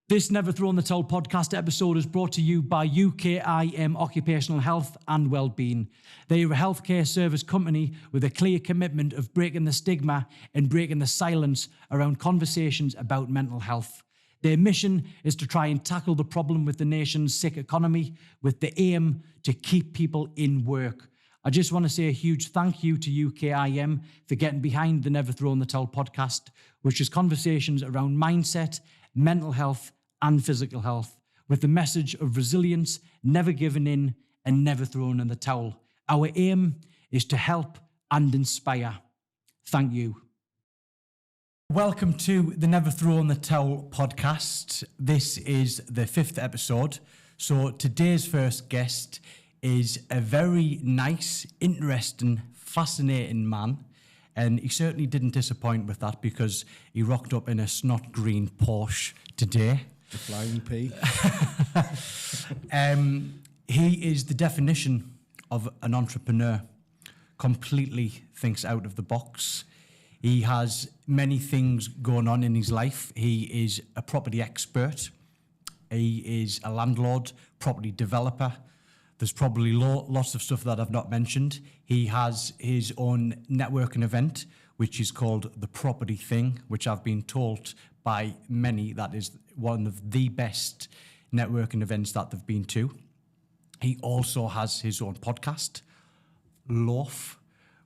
This Never Throw in the Towel podcast episode is brought to you by UKIM Occupational Health and Wellbeing. They are a healthcare service company with a clear commitment of breaking the stigma and breaking the silence around conversations about mental health. Their mission is to try and tackle the problem with the nation's sick economy with the aim to keep people in work. I just want to say a huge thank you to UKIM for getting behind the Never Throw in the Towel podcast, which is conversations around mindset, mental health, and physical health, with the message of resilience, never giving in, and never throwing in the towel. Our aim is to help and inspire. Thank you. Welcome to the Never Throw in the Towel podcast. This is the 5th episode. So today's first guest is a very nice, interesting, fascinating man. And he certainly didn't disappoint with that because he rocked up in a snot green Porsche today. The flying P. He is the definition of an entrepreneur. Completely thinks out of the box. He has many things going on in his life. He is a property expert. He is a landlord, property developer. There's probably lots of stuff that I've not mentioned. He has his own networking event, which is called The Property Thing, which I've been told by many that is one of the best networking events that they've been to. He also has his own podcast, LOAF,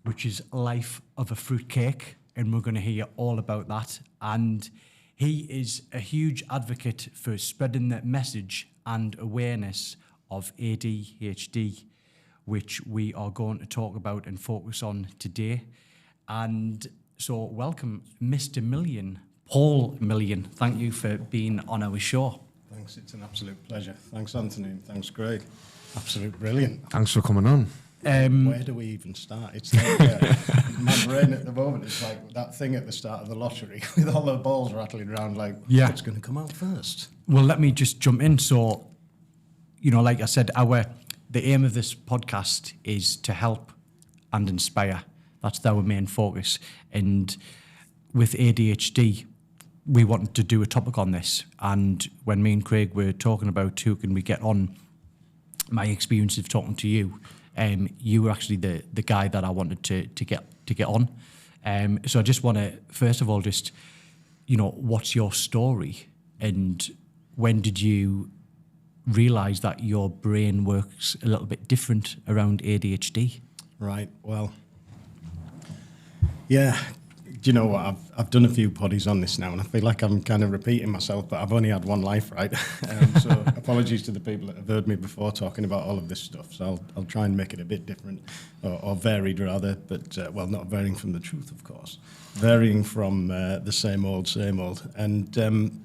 which is Life of a Fruitcake, and we're going to hear all about that. And he is a huge advocate for spreading the message and awareness of ADHD, which we are going to talk about and focus on today. And so welcome, Mr. Million, Paul Million. Thank you for being on our show. Thanks, it's an absolute pleasure. Thanks, Anthony, and thanks, Greg. Absolute brilliant. Thanks for coming on. Where do we even start? It's like, my brain at the moment is like that thing at the start of the lottery with all the balls rattling around like, what's going to come out first? Well, let me just jump in. So, you know, like I said, the aim of this podcast is to help and inspire. That's our main focus. And with ADHD, we wanted to do a topic on this. And when me and Craig were talking about who can we get on, my experience of talking to you, you were actually the guy that I wanted to get on. So I just want to, first of all, just, you know, what's your story? And when did you realise that your brain works a little bit different around ADHD? Right, well, yeah. Do you know what? I've done a few poddies on this now, and I feel like I'm kind of repeating myself, but I've only had one life, right? So apologies to the people that have heard me before talking about all of this stuff. So I'll try and make it a bit different, or varied rather, but, well, not varying from the truth, of course. Varying from the same old. And,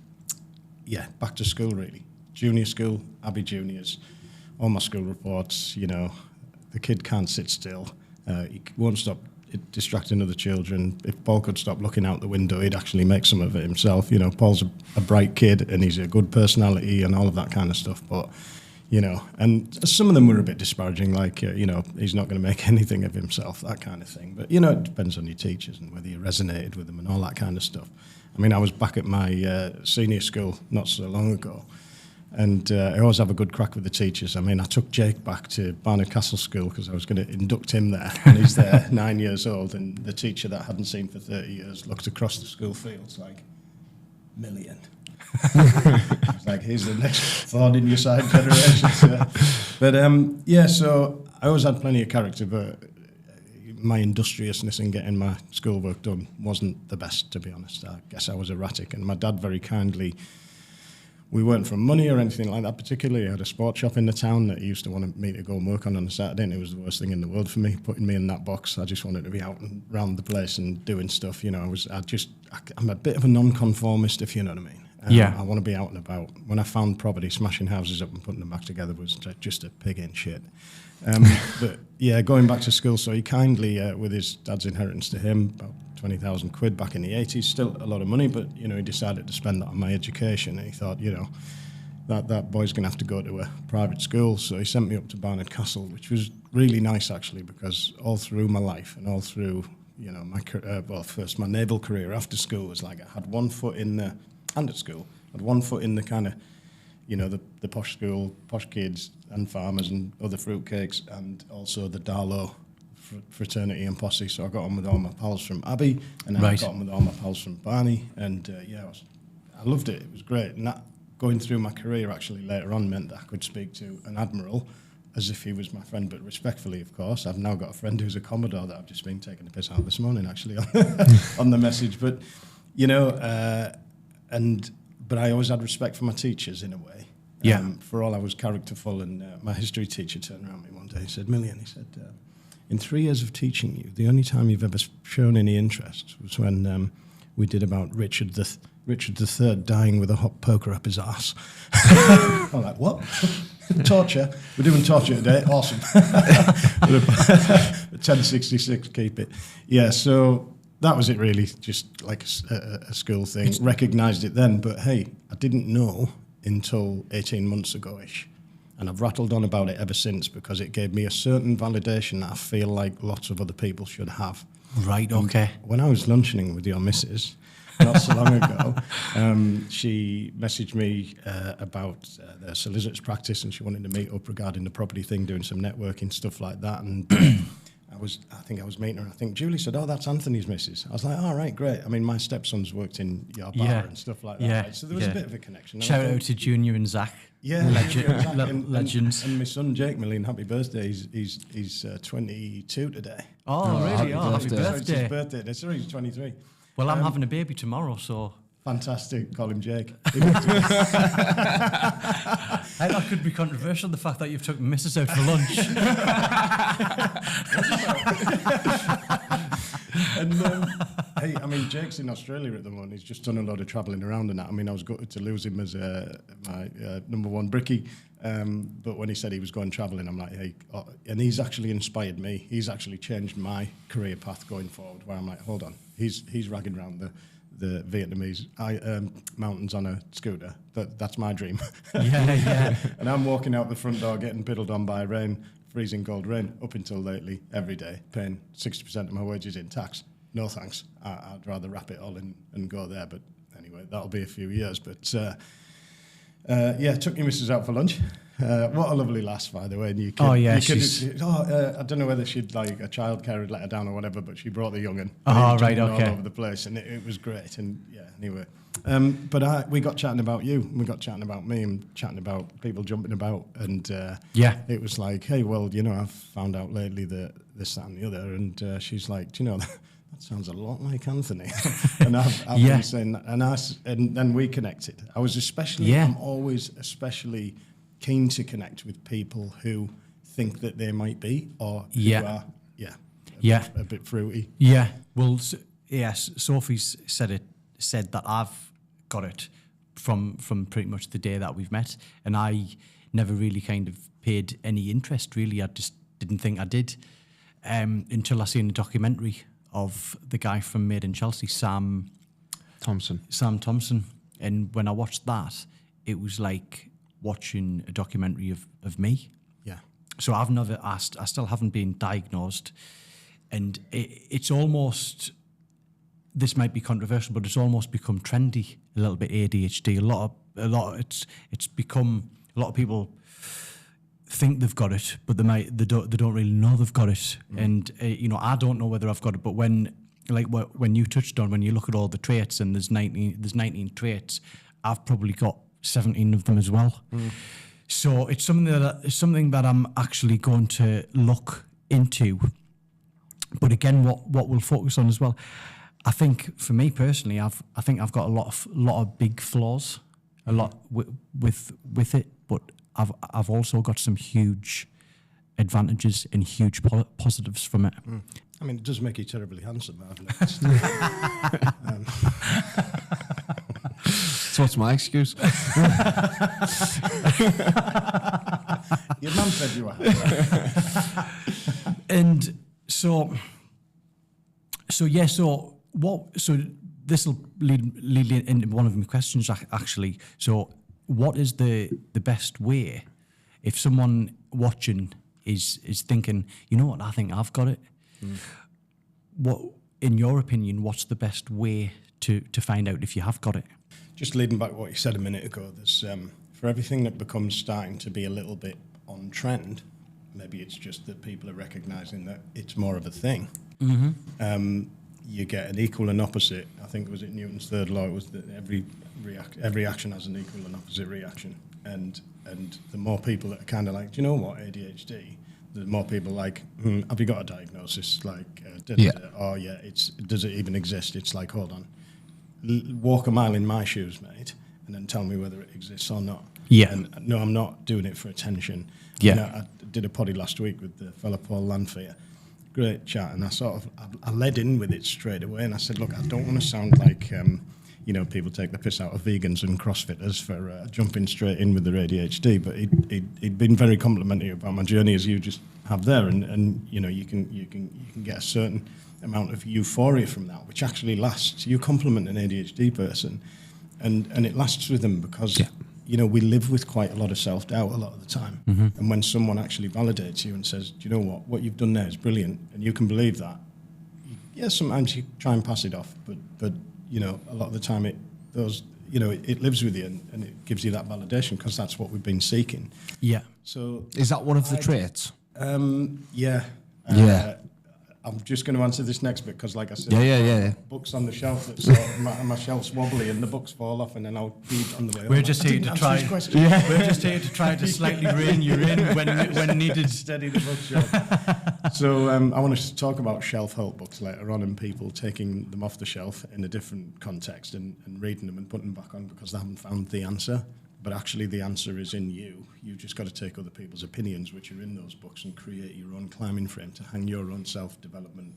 yeah, back to school, really. Junior school, Abbey Juniors, all my school reports, you know, the kid can't sit still. He won't stop distracting other children. If Paul could stop looking out the window, he'd actually make some of it himself. You know, Paul's a bright kid and he's a good personality and all of that kind of stuff. But, you know, and some of them were a bit disparaging, like, you know, he's not going to make anything of himself, that kind of thing. But, you know, it depends on your teachers and whether you resonated with them and all that kind of stuff. I mean, I was back at my senior school not so long ago. And I always have a good crack with the teachers. I mean, I took Jake back to Barnard Castle School because I was going to induct him there. And he's there, 9 years old. And the teacher that I hadn't seen for 30 years looked across the school fields like, Million. It's like, he's the next thorn in your side generation. So. But, yeah, so I always had plenty of character, but my industriousness in getting my schoolwork done wasn't the best, to be honest. I guess I was erratic. And my dad very kindly... We weren't from money or anything like that particularly. I had a sports shop in the town that he used to want me to go and work on a Saturday, and it was the worst thing in the world for me, putting me in that box. I just wanted to be out and around the place and doing stuff. You know, I'm a bit of a non-conformist, if you know what I mean. Yeah. I want to be out and about. When I found property, smashing houses up and putting them back together was just a pig in shit. But yeah, going back to school, so he kindly, with his dad's inheritance to him, about 20,000 quid back in the 80s, still a lot of money, but, you know, he decided to spend that on my education. And he thought, you know, that boy's going to have to go to a private school. So he sent me up to Barnard Castle, which was really nice, actually, because all through my life and all through, my first my naval career after school was like I had one foot in the and at school, had one foot in the kind of, the posh school, posh kids and farmers and other fruitcakes, and also the Darlow fraternity and posse. So I got on with all my pals from Abbey, and then I got on with all my pals from Barney, and I loved it. It was great, and that going through my career actually later on meant that I could speak to an admiral as if he was my friend, but respectfully, of course. I've now got a friend who's a Commodore that I've just been taking the piss out this morning, actually, on the message. But but I always had respect for my teachers in a way. For all I was characterful, and my history teacher turned around to me one day. He said, "Millian," he said, "in 3 years of teaching you, the only time you've ever shown any interest was when we did about Richard III dying with a hot poker up his arse." I'm like, what? Torture? We're doing torture today. Awesome. 1066, keep it. Yeah, so that was it really, just like a school thing. Recognised it then, but hey, I didn't know until 18 months ago-ish. And I've rattled on about it ever since because it gave me a certain validation that I feel like lots of other people should have. Right, okay. And when I was luncheoning with your missus, not so long ago, she messaged me about their solicitor's practice, and she wanted to meet up regarding the property thing, doing some networking, stuff like that. And I think I was meeting her, and I think Julie said, "Oh, that's Anthony's missus." I was like, "Oh, right, great." I mean, my stepson's worked in your bar and stuff like that. Yeah. Right? So there was a bit of a connection. Shout out to Junior and Zach. Yeah, legends. And my son Jake, Millian, happy birthday. He's 22 today. Oh, really? Happy birthday. It's his birthday. Sorry, he's 23. Well, I'm having a baby tomorrow, so... Fantastic. Call him Jake. That could be controversial, the fact that you've took Mrs. out for lunch. And hey, I mean, Jake's in Australia at the moment. He's just done a lot of travelling around and that. I mean, I was gutted to lose him as my number one brickie. But when he said he was going travelling, I'm like, hey, and he's actually inspired me. He's actually changed my career path going forward, where I'm like, hold on, he's ragging around the Vietnamese mountains on a scooter. That's my dream. Yeah. And I'm walking out the front door getting piddled on by rain, freezing cold rain, up until lately, every day, paying 60% of my wages in tax. No thanks. I'd rather wrap it all in and go there. But anyway, that'll be a few years. But took your missus out for lunch. What a lovely lass, by the way. And you could, I don't know whether she'd like a childcare had let her down or whatever, but she brought the young'un. Oh, right, okay. All over the place, and it was great. And yeah, anyway. But we got chatting about you, we got chatting about me, and chatting about people jumping about, and it was like, hey, well, I've found out lately that this, that, and the other, and she's like, do you know that sounds a lot like Anthony? And I've been saying that, and then we connected. I'm always especially keen to connect with people who think that they might be, or who are, a bit fruity. Yeah. Well, yes, Sophie's said that I've got it from pretty much the day that we've met, and I never really kind of paid any interest, really. I just didn't think I did until I seen a documentary of the guy from Made in Chelsea, Sam Thompson. And when I watched that, it was like watching a documentary of me. Yeah. So I still haven't been diagnosed, and it's almost, this might be controversial, but it's almost become trendy a little bit, ADHD. It's become, a lot of people think they've got it, but they don't really know they've got it. And I don't know whether I've got it, but when you touched on, when you look at all the traits, and there's 19 traits, I've probably got 17 of them as well. So it's something that I'm actually going to look into. But again, what we'll focus on as well, I think for me personally, I think I've got a lot of big flaws, a lot with it, but I've also got some huge advantages and huge positives from it. I mean, it does make you terribly handsome, I've noticed. So what's my excuse? Your mum said you were handsome. And so this will lead into one of my questions, actually. So what is the best way, if someone watching is thinking, you know what, I think I've got it, what, in your opinion, what's the best way to find out if you have got it? just leading back to what you said a minute ago, there's for everything that becomes starting to be a little bit on trend, maybe it's just that people are recognising that it's more of a thing. You get an equal and opposite. I think was it Newton's third law. It was that every action has an equal and opposite reaction. And the more people that are kind of like, do you know what, ADHD? The more people like, have you got a diagnosis? Like, oh yeah, does it even exist? It's like, hold on, walk a mile in my shoes, mate, and then tell me whether it exists or not. Yeah. And no, I'm not doing it for attention. Yeah. You know, I did a poddy last week with the fella Paul Landfear. Great chat, and I led in with it straight away, and I said, look, I don't want to sound like, people take the piss out of vegans and CrossFitters for jumping straight in with their ADHD, but he'd been very complimentary about my journey, as you just have there, and you can get a certain amount of euphoria from that, which actually lasts. You compliment an ADHD person, and it lasts with them because we live with quite a lot of self-doubt a lot of the time. And when someone actually validates you and says, do you know what you've done there is brilliant, and you can believe that, sometimes you try and pass it off, but a lot of the time it lives with you and it gives you that validation because that's what we've been seeking. Yeah. So is that one of the traits? Yeah. I'm just going to answer this next bit because, like I said, books on the shelf that sort of my shelf's wobbly and the books fall off, and then I'll read on the way. We're just here to try. We're just here to try to slightly rein you in when needed. Steady the bookshelf. So I want to talk about shelf help books later on, and people taking them off the shelf in a different context and reading them and putting them back on because they haven't found the answer. But actually, the answer is in you. You've just got to take other people's opinions, which are in those books, and create your own climbing frame to hang your own self-development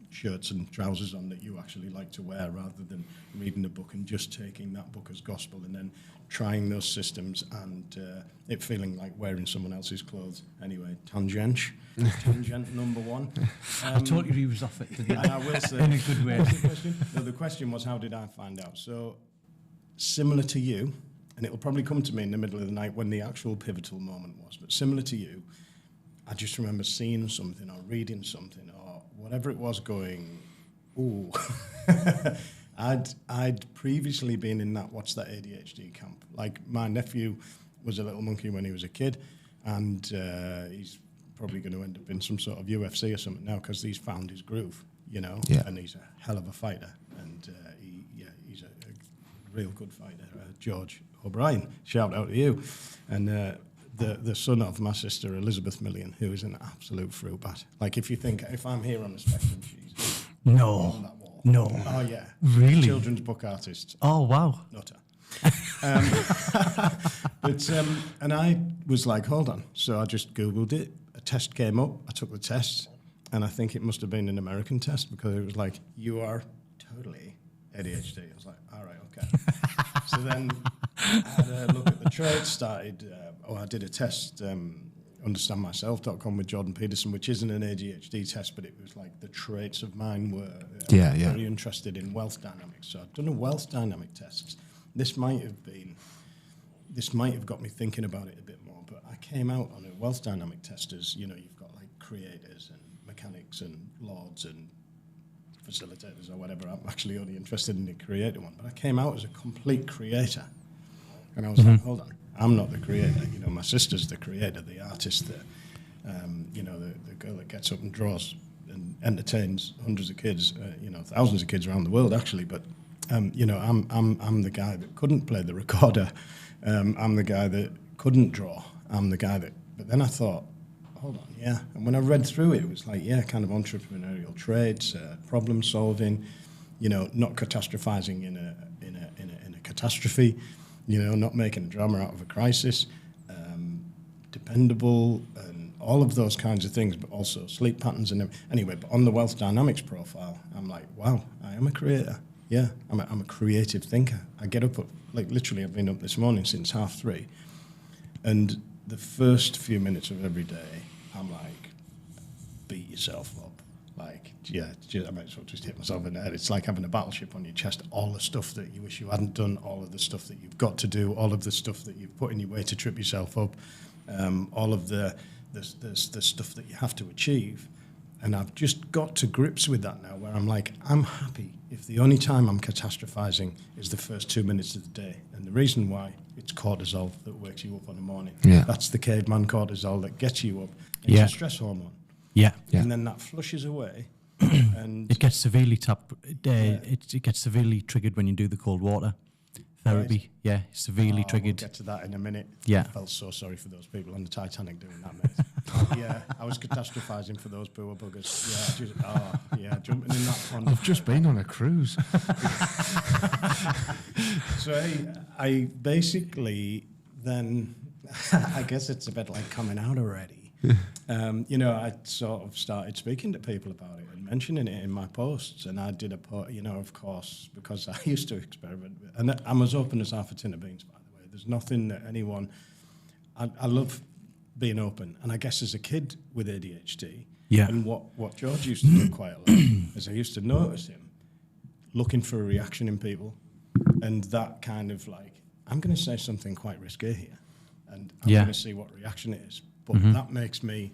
shirts and trousers on that you actually like to wear, rather than reading a book and just taking that book as gospel and then trying those systems and it feeling like wearing someone else's clothes. Anyway, tangent number one. I totally he was off it, didn't I? And I will say, in a good way. The question was, how did I find out? So, similar to you, and it'll probably come to me in the middle of the night when the actual pivotal moment was. But similar to you, I just remember seeing something or reading something or whatever it was going, ooh. I'd previously been in that what's that ADHD camp. Like my nephew was a little monkey when he was a kid, and he's probably going to end up in some sort of UFC or something now because he's found his groove, and he's a hell of a fighter, and he's a real good fighter. George O'Brien, shout out to you. And the son of my sister, Elizabeth Million, who is an absolute fruit bat. Like, if I'm here on the spectrum, she's on that wall. No. Oh, yeah. Really? Children's book artist. Oh, wow. Nutter. And I was like, hold on. So I just Googled it. A test came up. I took the test. And I think it must have been an American test because it was like, you are totally ADHD. I was like, all right, okay. So then I had a look at the traits, I did a test, understandmyself.com with Jordan Peterson, which isn't an ADHD test, but it was like the traits of mine were very interested in wealth dynamics. So I've done a wealth dynamic test. This might have got me thinking about it a bit more, but I came out on a wealth dynamic test as, you've got like creators and mechanics and lords and facilitators or whatever. I'm actually only interested in the creator one, but I came out as a complete creator, and I was like, hold on, I'm not the creator. My sister's the creator, the artist, the girl that gets up and draws and entertains hundreds of kids, thousands of kids around the world actually. But I'm the guy that couldn't play the recorder. I'm the guy that couldn't draw. I'm the guy that. But then I thought, hold on, yeah. And when I read through it, it was like, kind of entrepreneurial traits, problem solving, not catastrophizing in a catastrophe, not making a drama out of a crisis, dependable, and all of those kinds of things, but also sleep patterns and anyway. But on the wealth dynamics profile, I'm like, wow, I am a creator. Yeah, I'm a creative thinker. I get up literally, I've been up this morning since 3:30, and the first few minutes of every day, I'm like, beat yourself up. Like, I might as well just hit myself in the head. It's like having a battleship on your chest. All the stuff that you wish you hadn't done, all of the stuff that you've got to do, all of the stuff that you've put in your way to trip yourself up, all of the stuff that you have to achieve. And I've just got to grips with that now, where I'm like, I'm happy if the only time I'm catastrophizing is the first 2 minutes of the day. And the reason why, it's cortisol that wakes you up on the morning. Yeah. That's the caveman cortisol that gets you up. It's Yeah. a stress hormone. Yeah. Yeah. And then that flushes away. And It gets severely it gets severely triggered when you do the cold water therapy. Right. Yeah, severely We'll triggered. get to that in a minute. Yeah. I felt so sorry for those people on the Titanic doing that, mate. Yeah, I was catastrophizing for those poor buggers. Yeah, jumping in that pond. I've just been on a cruise. So I basically then, I guess it's a bit like coming out already. I sort of started speaking to people about it and mentioning it in my posts. And I did of course, because I used to experiment. And I'm as open as half a tin of beans, by the way. There's nothing that anyone, I love being open. And I guess as a kid with ADHD, Yeah. and what George used to do quite a lot is I used to notice him looking for a reaction in people. And that kind of like, I'm going to say something quite risque here. And I'm Yeah. going to see what reaction it is. But that makes me,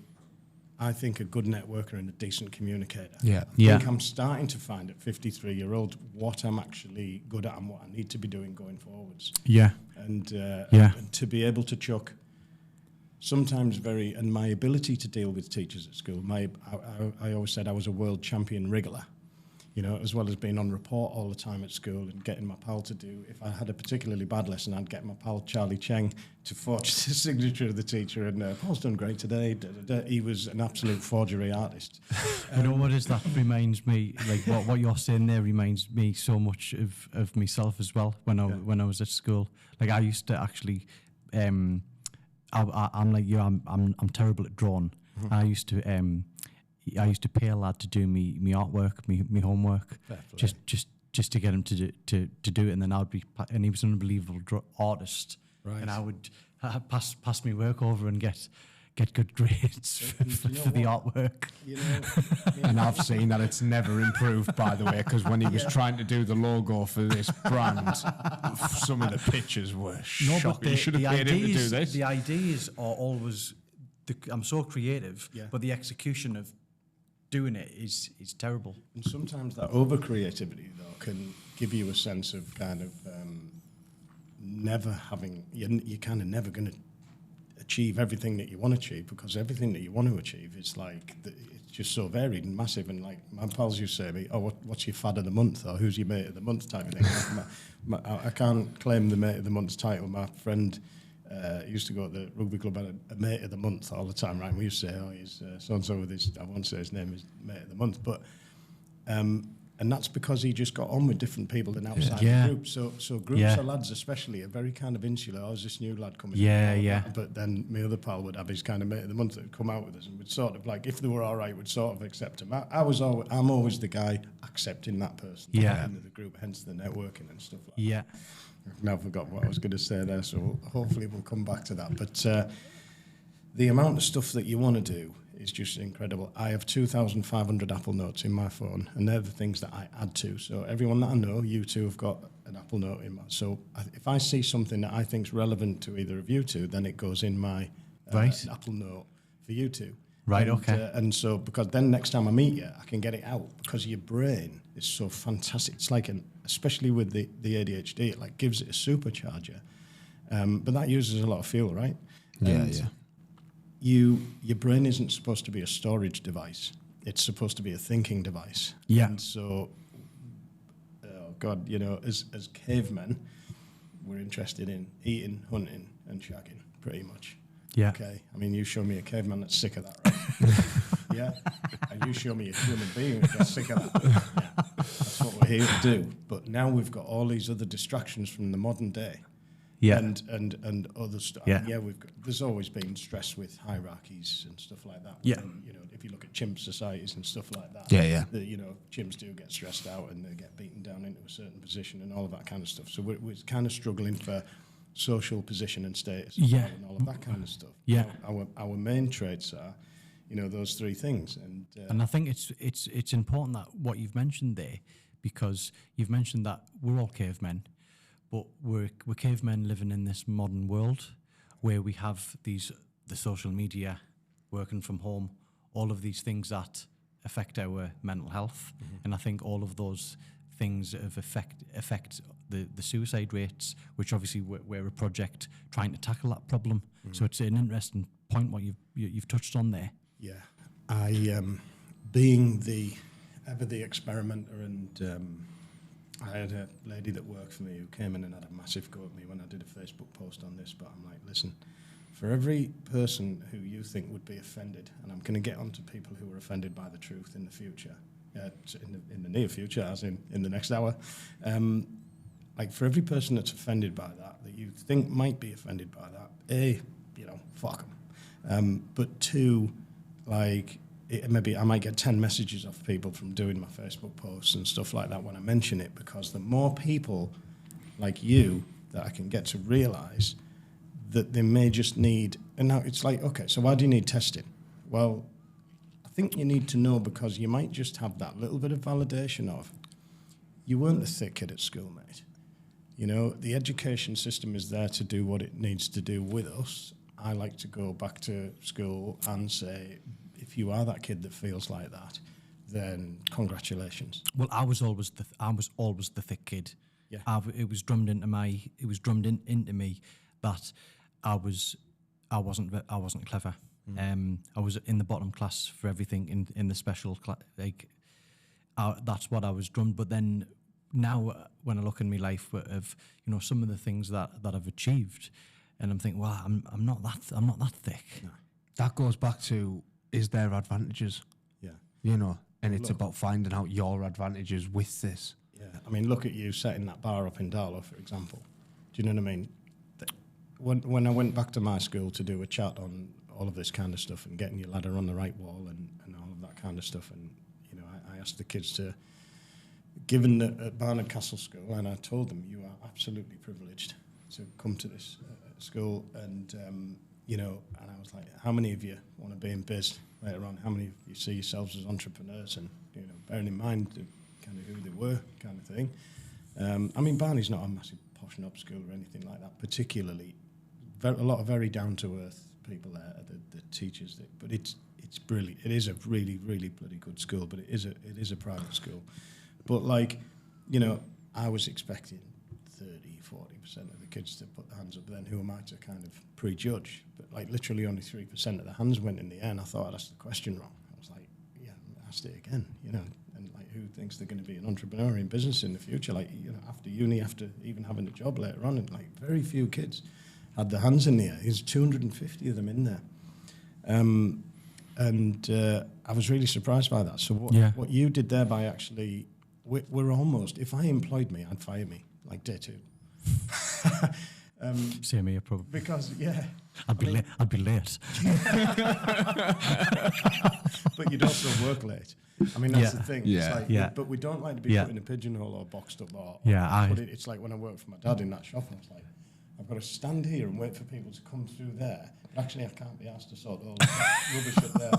I think, a good networker and a decent communicator. Yeah. I Yeah. think I'm starting to find at 53-year-old what I'm actually good at and what I need to be doing going forwards. Yeah. And, Yeah. and to be able to chuck sometimes and my ability to deal with teachers at school, I always said I was a world champion wriggler. As well as being on report all the time at school and getting my pal to do, if I had a particularly bad lesson, I'd get my pal Charlie Cheng to forge the signature of the teacher, and Paul's done great today. He was an absolute forgery artist. You know what is that reminds me, like what you're saying there reminds me so much of myself as well when I was at school. Like I used to actually, I'm like you, I'm terrible at drawing. I used to pay a lad to do me artwork, me homework, just to get him to do it, and then and he was an unbelievable artist, Right. and I would pass me work over and get good grades for the artwork. And I've seen that it's never improved, by the way, because when he was trying to do the logo for this brand, some of the pictures were shocking. You should have paid him to do this. The ideas are always, I'm so creative, Yeah. but the execution of doing it is terrible. And sometimes that over creativity though can give you a sense of kind of never having. You're kind of never going to achieve everything that you want to achieve, because everything that you want to achieve is like it's just so varied and massive. And like my pals used to say to me, "Oh, what's your fad of the month?" or "Who's your mate of the month?" type of thing. I can't claim the mate of the month's title. My friend used to go to the rugby club and a mate of the month all the time, right? And we used to say, "Oh, he's so and so with his." I won't say his name is mate of the month, but and that's because he just got on with different people than outside Yeah. the group. So groups of lads, especially, are very kind of insular. I was this new lad coming. Yeah, in, yeah. But then my other pal would have his kind of mate of the month that would come out with us and would sort of like, if they were all right, would sort of accept him. I'm always the guy accepting that person. Yeah. Into the group, hence the networking and stuff like that. Yeah. I've now forgot what I was going to say there, so hopefully we'll come back to that. But the amount of stuff that you want to do is just incredible. I have 2,500 Apple Notes in my phone, and they're the things that I add to. So everyone that I know, you two have got an Apple Note in my. So if I see something that I think is relevant to either of you two, then it goes in my Apple Note for you two. Right, And, okay. And so, because then next time I meet you, I can get it out, because your brain is so fantastic. It's like, especially with the ADHD, it like gives it a supercharger. But that uses a lot of fuel, right? And your brain isn't supposed to be a storage device. It's supposed to be a thinking device. Yeah. And so, oh God, as cavemen, we're interested in eating, hunting, and shagging, pretty much. Yeah. Okay. I mean, you show me a caveman that's sick of that, right? Yeah. And you show me a human being that's sick of that. Yeah. That's what we're here to do. But now we've got all these other distractions from the modern day. Yeah. And other stuff. Yeah. There's always been stress with hierarchies and stuff like that. Yeah. And, if you look at chimp societies and stuff like that. Yeah. Chimps do get stressed out and they get beaten down into a certain position and all of that kind of stuff. So we're kind of struggling for social position and status and all of that kind of stuff. Yeah. Our main traits are, those three things. And I think it's important that what you've mentioned there, because you've mentioned that we're all cavemen, but we're cavemen living in this modern world where we have the social media, working from home, all of these things that affect our mental health, and I think all of those things have affect the suicide rates, which obviously we're a project trying to tackle that problem. So it's an interesting point what you've touched on there. Yeah, I being the experimenter, and I had a lady that worked for me who came in and had a massive go at me when I did a Facebook post on this, but I'm like, listen, for every person who you think would be offended, and I'm going to get onto people who are offended by the truth in the future, in the near future, as in the next hour, like for every person that's offended by that you think might be offended by that, A, fuck them. But two, like, maybe I might get 10 messages off people from doing my Facebook posts and stuff like that when I mention it, because the more people like you that I can get to realise that they may just need, and now it's like, okay, so why do you need testing? Well, I think you need to know because you might just have that little bit of validation of, you weren't the thick kid at school, mate. The education system is there to do what it needs to do with us. I like to go back to school and say, if you are that kid that feels like that, then congratulations. Well, I was always the thick kid. Yeah. It was drummed into me that I wasn't clever. I was in the bottom class for everything in the special class. That's what I was drummed. But then now, when I look in my life of some of the things that I've achieved, and I'm thinking, well, I'm not that thick. No. That goes back to, is there advantages? Yeah. And it's about finding out your advantages with this. Yeah, I mean, look at you setting that bar up in Darlow, for example. Do you know what I mean? When I went back to my school to do a chat on all of this kind of stuff and getting your ladder on the right wall and all of that kind of stuff, and I asked the kids to, given at Barnard Castle School, and I told them, you are absolutely privileged to come to this school, and and I was like, how many of you want to be in biz later on? How many of you see yourselves as entrepreneurs? And bearing in mind kind of who they were, kind of thing. I mean, Barney's not a massive posh knob school or anything like that, particularly. A lot of very down-to-earth people there, the teachers. But it's brilliant. It is a really, really bloody good school, but it is a private school. But I was expecting 30-40% of the kids to put their hands up. Then who am I to kind of prejudge? But literally only 3% of the hands went in the air, and I thought I'd asked the question wrong. I was like, yeah, I asked it again, and who thinks they're going to be an entrepreneur in business in the future? After uni, after even having a job later on, and very few kids had their hands in the air. There's 250 of them in there. I was really surprised by that. So what you did there by actually, we're almost, if I employed me, I'd fire me, day two. Same here, probably. Because, I'd be late. But you'd also work late. I mean, that's the thing. Yeah. It's but we don't like to be put in a pigeonhole or boxed up. It's like when I worked for my dad in that shop, I was like, I've got to stand here and wait for people to come through there. But actually, I can't be asked to sort all the rubbish up there.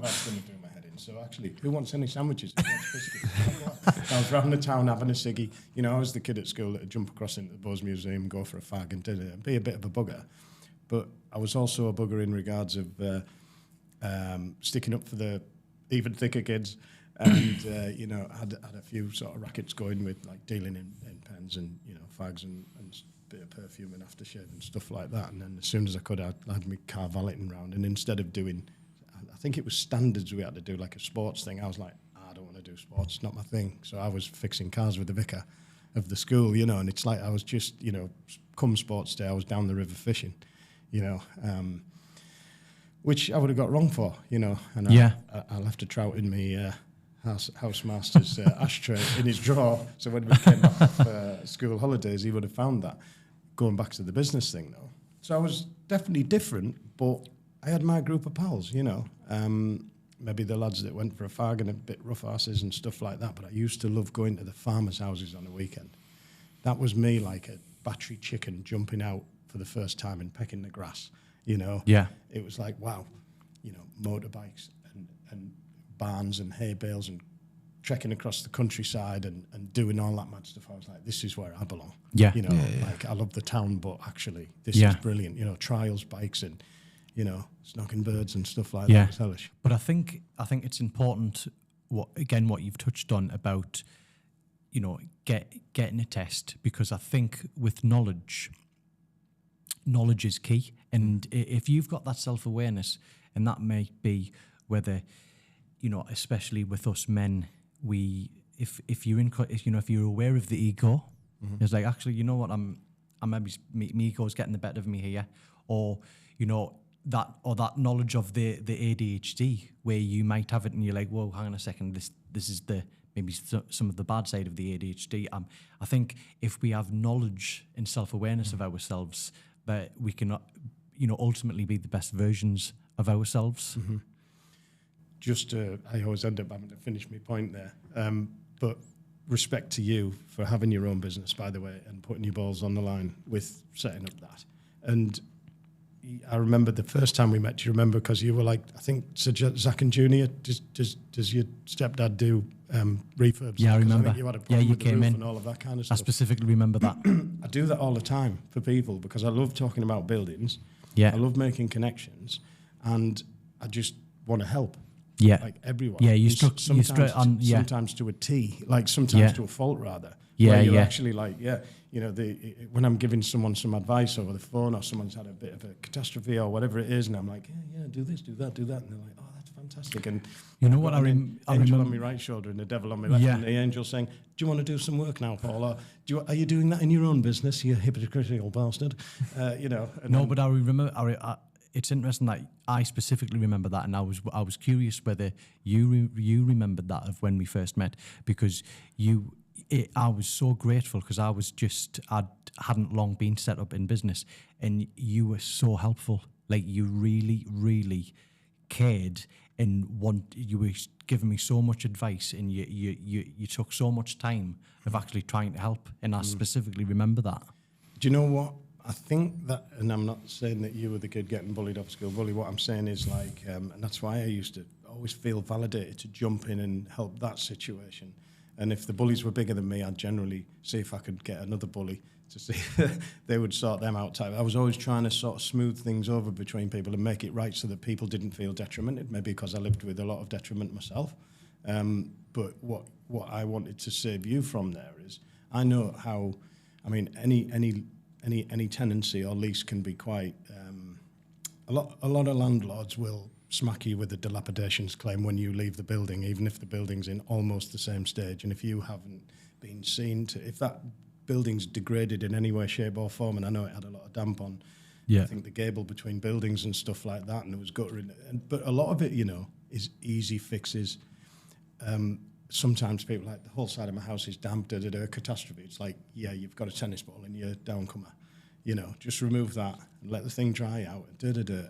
That's going to do my head in. So actually, who wants any sandwiches? Who wants biscuits? I was around the town having a ciggy. I was the kid at school that would jump across into the Bose Museum, go for a fag and be a bit of a bugger. But I was also a bugger in regards of sticking up for the even thicker kids, and had a few sort of rackets going with dealing in pens and fags and bit of perfume and aftershave and stuff like that. And then as soon as I could, I had my car valeting round, and instead of doing, I think it was standards, we had to do a sports thing. I was like, I don't want to do sports, it's not my thing. So I was fixing cars with the vicar of the school, and it's I was just, come sports day, I was down the river fishing, which I would have got wrong for, and I left a trout in my housemaster's ashtray in his drawer. So when we came back off school holidays, he would have found that. Going back to the business thing, though. So I was definitely different, but I had my group of pals, maybe the lads that went for a fag and a bit rough asses and stuff like that, but I used to love going to the farmers' houses on the weekend. That was me like a battery chicken jumping out for the first time and pecking the grass. Yeah. It was like, wow, motorbikes and barns and hay bales and trekking across the countryside and doing all that mad stuff. I was like, this is where I belong. Yeah. I love the town, but actually this is brilliant. Trials bikes and snocking birds and stuff like Yeah. that. It's hellish. But I think it's important what you've touched on about, getting a test, because I think with knowledge is key. And if you've got that self-awareness, and that may be whether, especially with us men, if you're aware of the ego, it's like, actually, you know what, I'm maybe my ego's getting the better of me here, or that knowledge of the ADHD, where you might have it and you're like, whoa, hang on a second, this is maybe some of the bad side of the ADHD. I think if we have knowledge and self-awareness of ourselves, that we can, ultimately be the best versions of ourselves. I always end up having to finish my point there. But respect to you for having your own business, by the way, and putting your balls on the line with setting up that. And I remember the first time we met, do you remember? Because you were like, I think, Zach and Junior, does your stepdad do refurbs? Yeah, I remember. I think you had a problem with the came roof in and all of that kind of I stuff. specifically remember that. I do that all the time for people because I love talking about buildings. Yeah. I love making connections, and I just want to help. Yeah. Like everyone. Yeah, you And straight on. Yeah. Sometimes to a T, like sometimes Yeah. to a fault rather. Yeah, where you're yeah. actually like, when I'm giving someone some advice over the phone, or someone's had a bit of a catastrophe or whatever it is, and I'm like, yeah, do this, do that, and they're like, oh, that's fantastic. And You know I've what got I an I angel remember? on my right shoulder and the devil on my left, Yeah. and the angel saying, do you want to do some work now, Paul? Or are you doing that in your own business, you hypocritical bastard? And No, then- but I remember. It's interesting that I specifically remember that, and I was curious whether you remembered that of when we first met, because I was so grateful, because I hadn't long been set up in business, and you were so helpful. Like, you really, really cared, and you were giving me so much advice, and you took so much time of actually trying to help, and I specifically remember that. Do you know what? I think that, and I'm not saying that you were the kid getting bullied off school bully. What I'm saying is like, and that's why I used to always feel validated to jump in and help that situation. And if the bullies were bigger than me, I'd generally see if I could get another bully to see they would sort them out. I was always trying to sort of smooth things over between people and make it right so that people didn't feel detrimented, maybe because I lived with a lot of detriment myself. But what I wanted to save you from there is, I know how, I mean, any tenancy or lease can be quite, a lot of landlords will smack you with a dilapidations claim when you leave the building, even if the building's in almost the same stage. And if you haven't been seen to, if that building's degraded in any way, shape or form, and I know it had a lot of damp on, Yeah. I think the gable between buildings and stuff like that, and it was guttering. But a lot of it, is easy fixes. Sometimes people like, the whole side of my house is damp, catastrophe. It's like, yeah, you've got a tennis ball in your downcomer. Just remove that and let the thing dry out.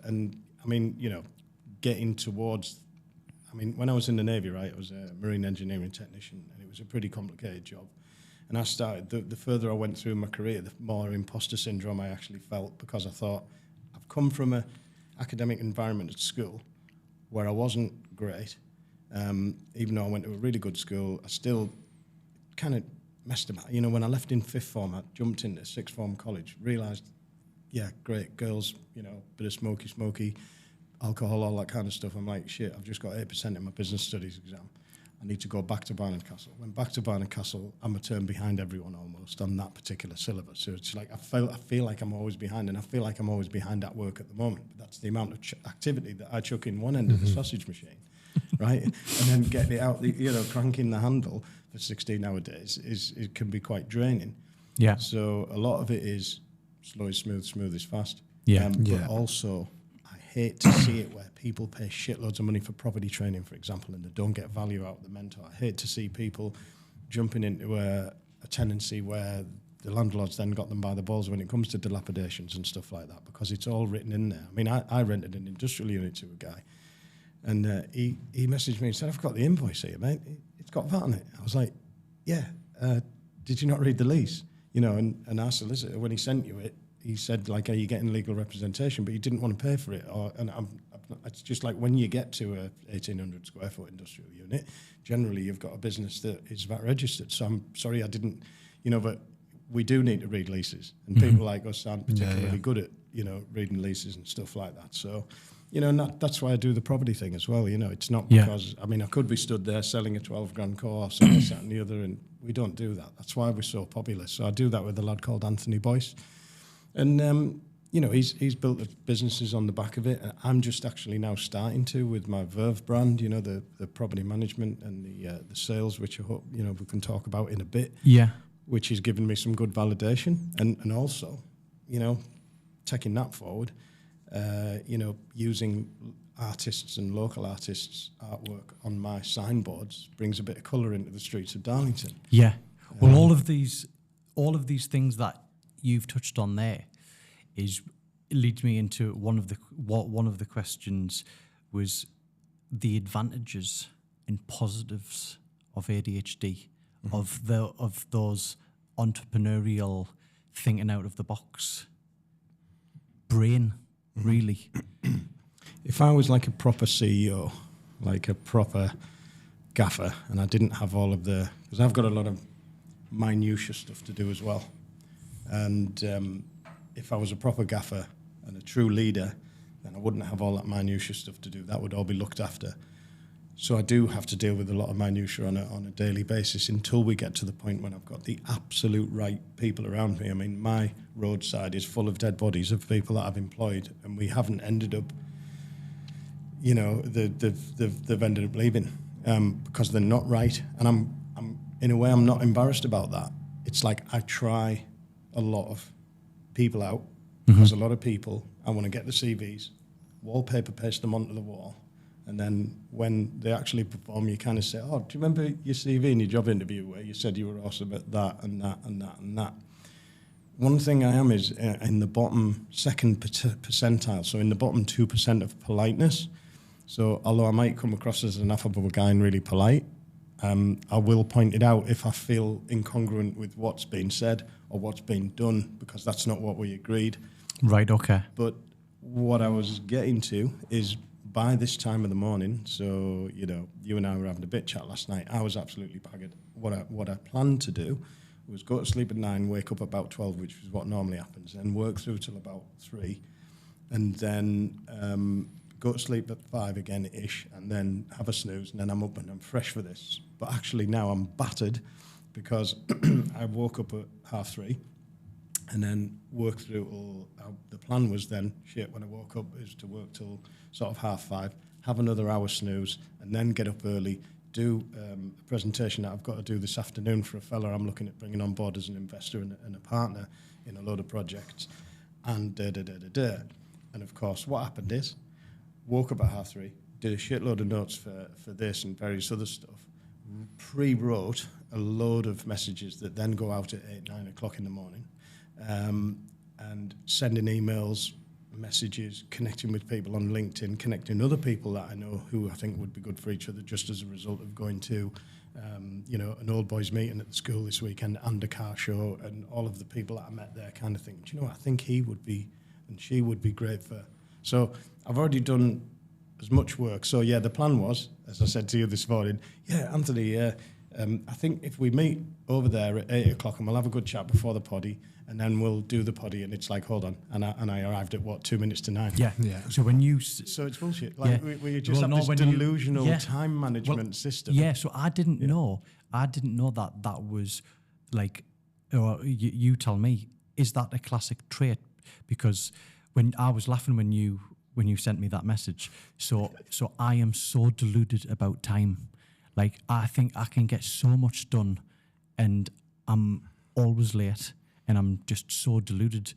And I mean, getting towards, when I was in the Navy, right, I was a marine engineering technician, and it was a pretty complicated job. And I started, the further I went through my career, the more imposter syndrome I actually felt, because I thought, I've come from an academic environment at school where I wasn't great. Even though I went to a really good school, I still kind of messed about. When I left in fifth form, I jumped into sixth form college, realised, yeah, great, girls, bit of smoky, alcohol, all that kind of stuff. I'm like, shit, I've just got 8% in my business studies exam. I need to go back to Barnard Castle. Went back to Barnard Castle, I'm a term behind everyone almost on that particular syllabus. So it's like, I feel like I'm always behind, and I feel like I'm always behind at work at the moment. But that's the amount of activity that I chuck in one end of the sausage machine. Right, and then getting it out, cranking the handle for 16 hour days it can be quite draining. Yeah. So a lot of it is slow is smooth, smooth is fast. Yeah. But also, I hate to see it where people pay shitloads of money for property training, for example, and they don't get value out of the mentor. I hate to see people jumping into a tenancy where the landlord's then got them by the balls when it comes to dilapidations and stuff like that, because it's all written in there. I rented an industrial unit to a guy. And he messaged me and said, I've got the invoice here, mate. It's got VAT on it. I was like, yeah, did you not read the lease? And our solicitor, when he sent you it, he said, like, are you getting legal representation? But you didn't want to pay for it. It's just like when you get to a 1,800 square foot industrial unit, generally you've got a business that is VAT registered. So I'm sorry I didn't, but we do need to read leases. And people like us aren't particularly good at reading leases and stuff like that. So, and that's why I do the property thing as well. It's not because, I could be stood there selling a 12 grand course and this, that and the other, and we don't do that. That's why we're so popular. So I do that with a lad called Anthony Boyce. And, he's built the businesses on the back of it. And I'm just actually now starting to with my Verve brand, the property management and the sales, which I hope, we can talk about in a bit. Yeah. Which has given me some good validation. And also, taking that forward, using artists and local artists' artwork on my signboards brings a bit of colour into the streets of Darlington. Yeah. Well, all of these things that you've touched on there leads me into one of the questions was the advantages and positives of ADHD, of those entrepreneurial thinking out of the box brain, really. If I was like a proper CEO, like a proper gaffer, and I didn't have all of because I've got a lot of minutiae stuff to do as well. And if I was a proper gaffer and a true leader, then I wouldn't have all that minutiae stuff to do. That would all be looked after. So I do have to deal with a lot of minutiae on a daily basis until we get to the point when I've got the absolute right people around me. My roadside is full of dead bodies of people that I've employed, and we haven't ended up, they've ended up leaving because they're not right. And I'm in a way, I'm not embarrassed about that. It's like I try a lot of people out because a lot of people, I want to get the CVs, wallpaper paste them onto the wall. And then when they actually perform, you kind of say, oh, do you remember your CV in your job interview where you said you were awesome at that and that and that and that? One thing I am is in the bottom second percentile, so in the bottom 2% of politeness. So although I might come across as an affable guy and really polite, I will point it out if I feel incongruent with what's been said or what's been done, because that's not what we agreed. Right, okay. But what I was getting to is by this time of the morning, so, you and I were having a bit chat last night, I was absolutely buggered. What I planned to do was go to sleep at 9, wake up about 12, which is what normally happens, and work through till about 3, and then go to sleep at 5 again-ish, and then have a snooze, and then I'm up and I'm fresh for this. But actually now I'm battered because I woke up at 3:30 and then work through the plan was then, when I woke up, is to work till sort of 5:30, have another hour snooze, and then get up early, do a presentation that I've got to do this afternoon for a fella I'm looking at bringing on board as an investor and a partner in a load of projects, and And of course, what happened is, woke up at 3:30, did a shitload of notes for this and various other stuff, pre-wrote a load of messages that then go out at 8, 9 o'clock in the morning, and sending emails, messages, connecting with people on LinkedIn, connecting other people that I know who I think would be good for each other, just as a result of going to, an old boys meeting at the school this weekend and a car show, and all of the people that I met there kind of think, do you know what, I think he would be and she would be great for. So I've already done as much work. So the plan was, as I said to you this morning, Anthony, I think if we meet over there at 8 o'clock and we'll have a good chat before the poddy, and then we'll do the poddy, and it's like, hold on, and I arrived at 2 minutes to 9. Yeah. So when you, so it's bullshit. Like we just have this delusional time management system. Yeah. So I didn't know that was like, or you tell me, is that a classic trait? Because when I was laughing when you sent me that message, so I am so deluded about time. Like, I think I can get so much done, and I'm always late, and I'm just so deluded.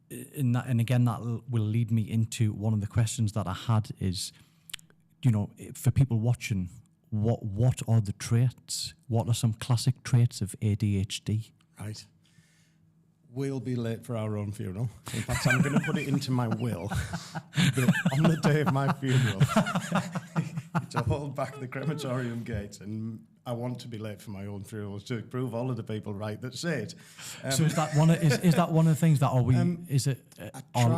In that, and again, that will lead me into one of the questions that I had is, for people watching, what are the traits? What are some classic traits of ADHD? Right. We'll be late for our own funeral. In fact, I'm going to put it into my will that on the day of my funeral to hold back the crematorium gate, and I want to be late for my own funeral to prove all of the people right that say it. So is that one of the things that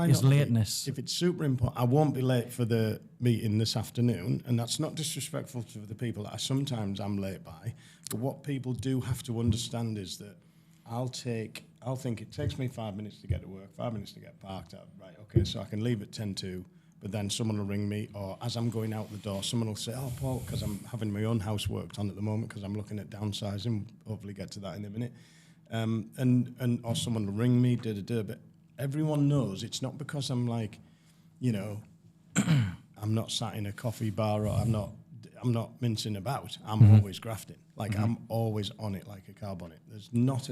is lateness? If it's super important, I won't be late for the meeting this afternoon, and that's not disrespectful to the people that I sometimes am late by. But what people do have to understand is that I'll take I'll think it takes me 5 minutes to get to work, 5 minutes to get parked up. Right, okay, so I can leave at 10:02, but then someone will ring me, or as I'm going out the door, someone will say, "Oh, Paul," because I'm having my own house worked on at the moment because I'm looking at downsizing. Hopefully, get to that in a minute. And or someone will ring me, but everyone knows it's not because I'm like, I'm not sat in a coffee bar, or I'm not mincing about. I'm always grafting. Like I'm always on it like a car bonnet. There's not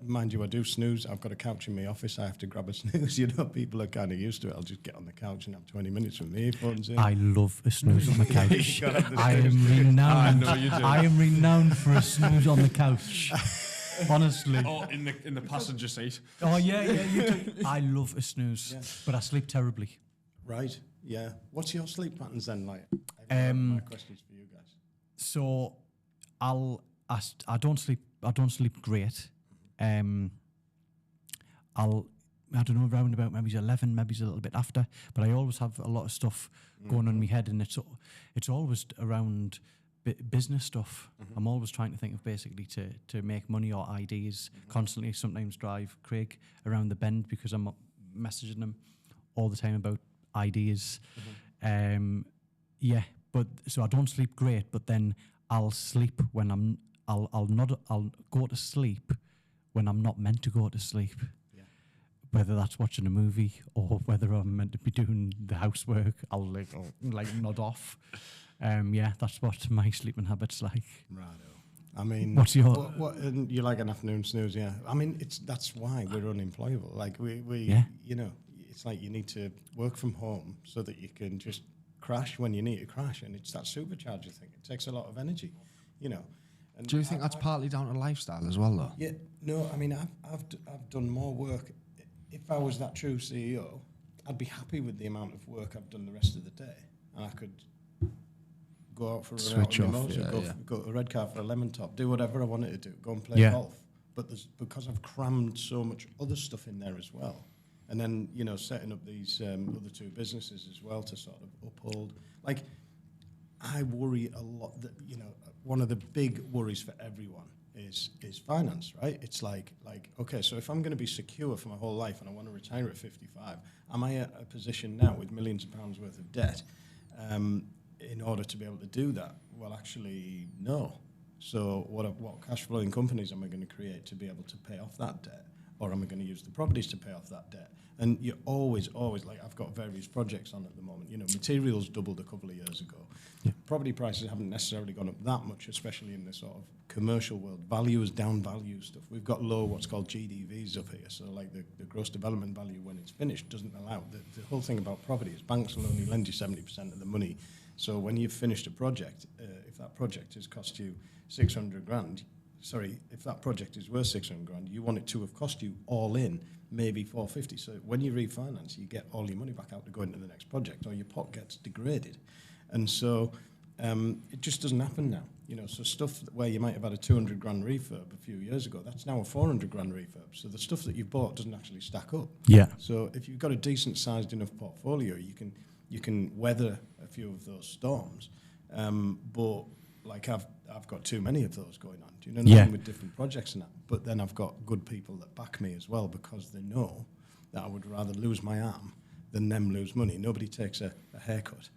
mind you, I do snooze. I've got a couch in my office. I have to grab a snooze. People are kind of used to it. I'll just get on the couch and have 20 minutes with my earphones in. I love a snooze on the couch. I am renowned. I know you do. I am renowned for a snooze on the couch. Honestly. Or in the passenger seat. Oh yeah, you do. I love a snooze, but I sleep terribly. Right. Yeah. What's your sleep patterns then like? My questions for you guys. So I don't sleep great. I don't know, round about maybe 11, maybe a little bit after, but I always have a lot of stuff going on in my head, and it's always around business stuff. I'm always trying to think of basically to make money or ideas constantly. Sometimes drive Craig around the bend because I'm messaging him all the time about ideas. But so I don't sleep great, but then I'll sleep when I'll go to sleep when I'm not meant to go to sleep. Yeah. Whether that's watching a movie or whether I'm meant to be doing the housework, I'll nod off. That's what my sleeping habit's like. Righto. I mean, what's your? What you like an afternoon snooze? Yeah. I mean, that's why we're unemployable. Like we it's like you need to work from home so that you can just crash when you need to crash, and it's that supercharger thing. It takes a lot of energy, And Do you think that's partly down to lifestyle as well, though? Yeah. No, I mean, I've done more work. If I was that true CEO, I'd be happy with the amount of work I've done the rest of the day, and I could go out for a switch off, go to a red car for a lemon top, do whatever I wanted to do, go and play golf. But because I've crammed so much other stuff in there as well, and then setting up these other two businesses as well to sort of uphold. Like, I worry a lot that one of the big worries for everyone is finance, right? It's like okay, so if I'm going to be secure for my whole life and I want to retire at 55, am I at a position now with millions of pounds worth of debt in order to be able to do that? Well, actually, no. So what cash flowing companies am I going to create to be able to pay off that debt? Or am I going to use the properties to pay off that debt? And you're always, like, I've got various projects on at the moment. Materials doubled a couple of years ago. Yeah. Property prices haven't necessarily gone up that much, especially in the sort of commercial world. Value is down value stuff. We've got low what's called GDVs up here. So, like, the gross development value when it's finished doesn't allow. The whole thing about property is banks will only lend you 70% of the money. So when you've finished a project, if that project has cost you 600 grand, if that project is worth 600 grand, you want it to have cost you all in maybe 450. So when you refinance, you get all your money back out to go into the next project, or your pot gets degraded. And so it just doesn't happen now. So stuff where you might have had a 200 grand refurb a few years ago, that's now a 400 grand refurb. So the stuff that you've bought doesn't actually stack up. Yeah. So if you've got a decent sized enough portfolio, you can weather a few of those storms. But like I've got too many of those going on. Do you know what I mean? With different projects and that. But then I've got good people that back me as well, because they know that I would rather lose my arm than them lose money. Nobody takes a haircut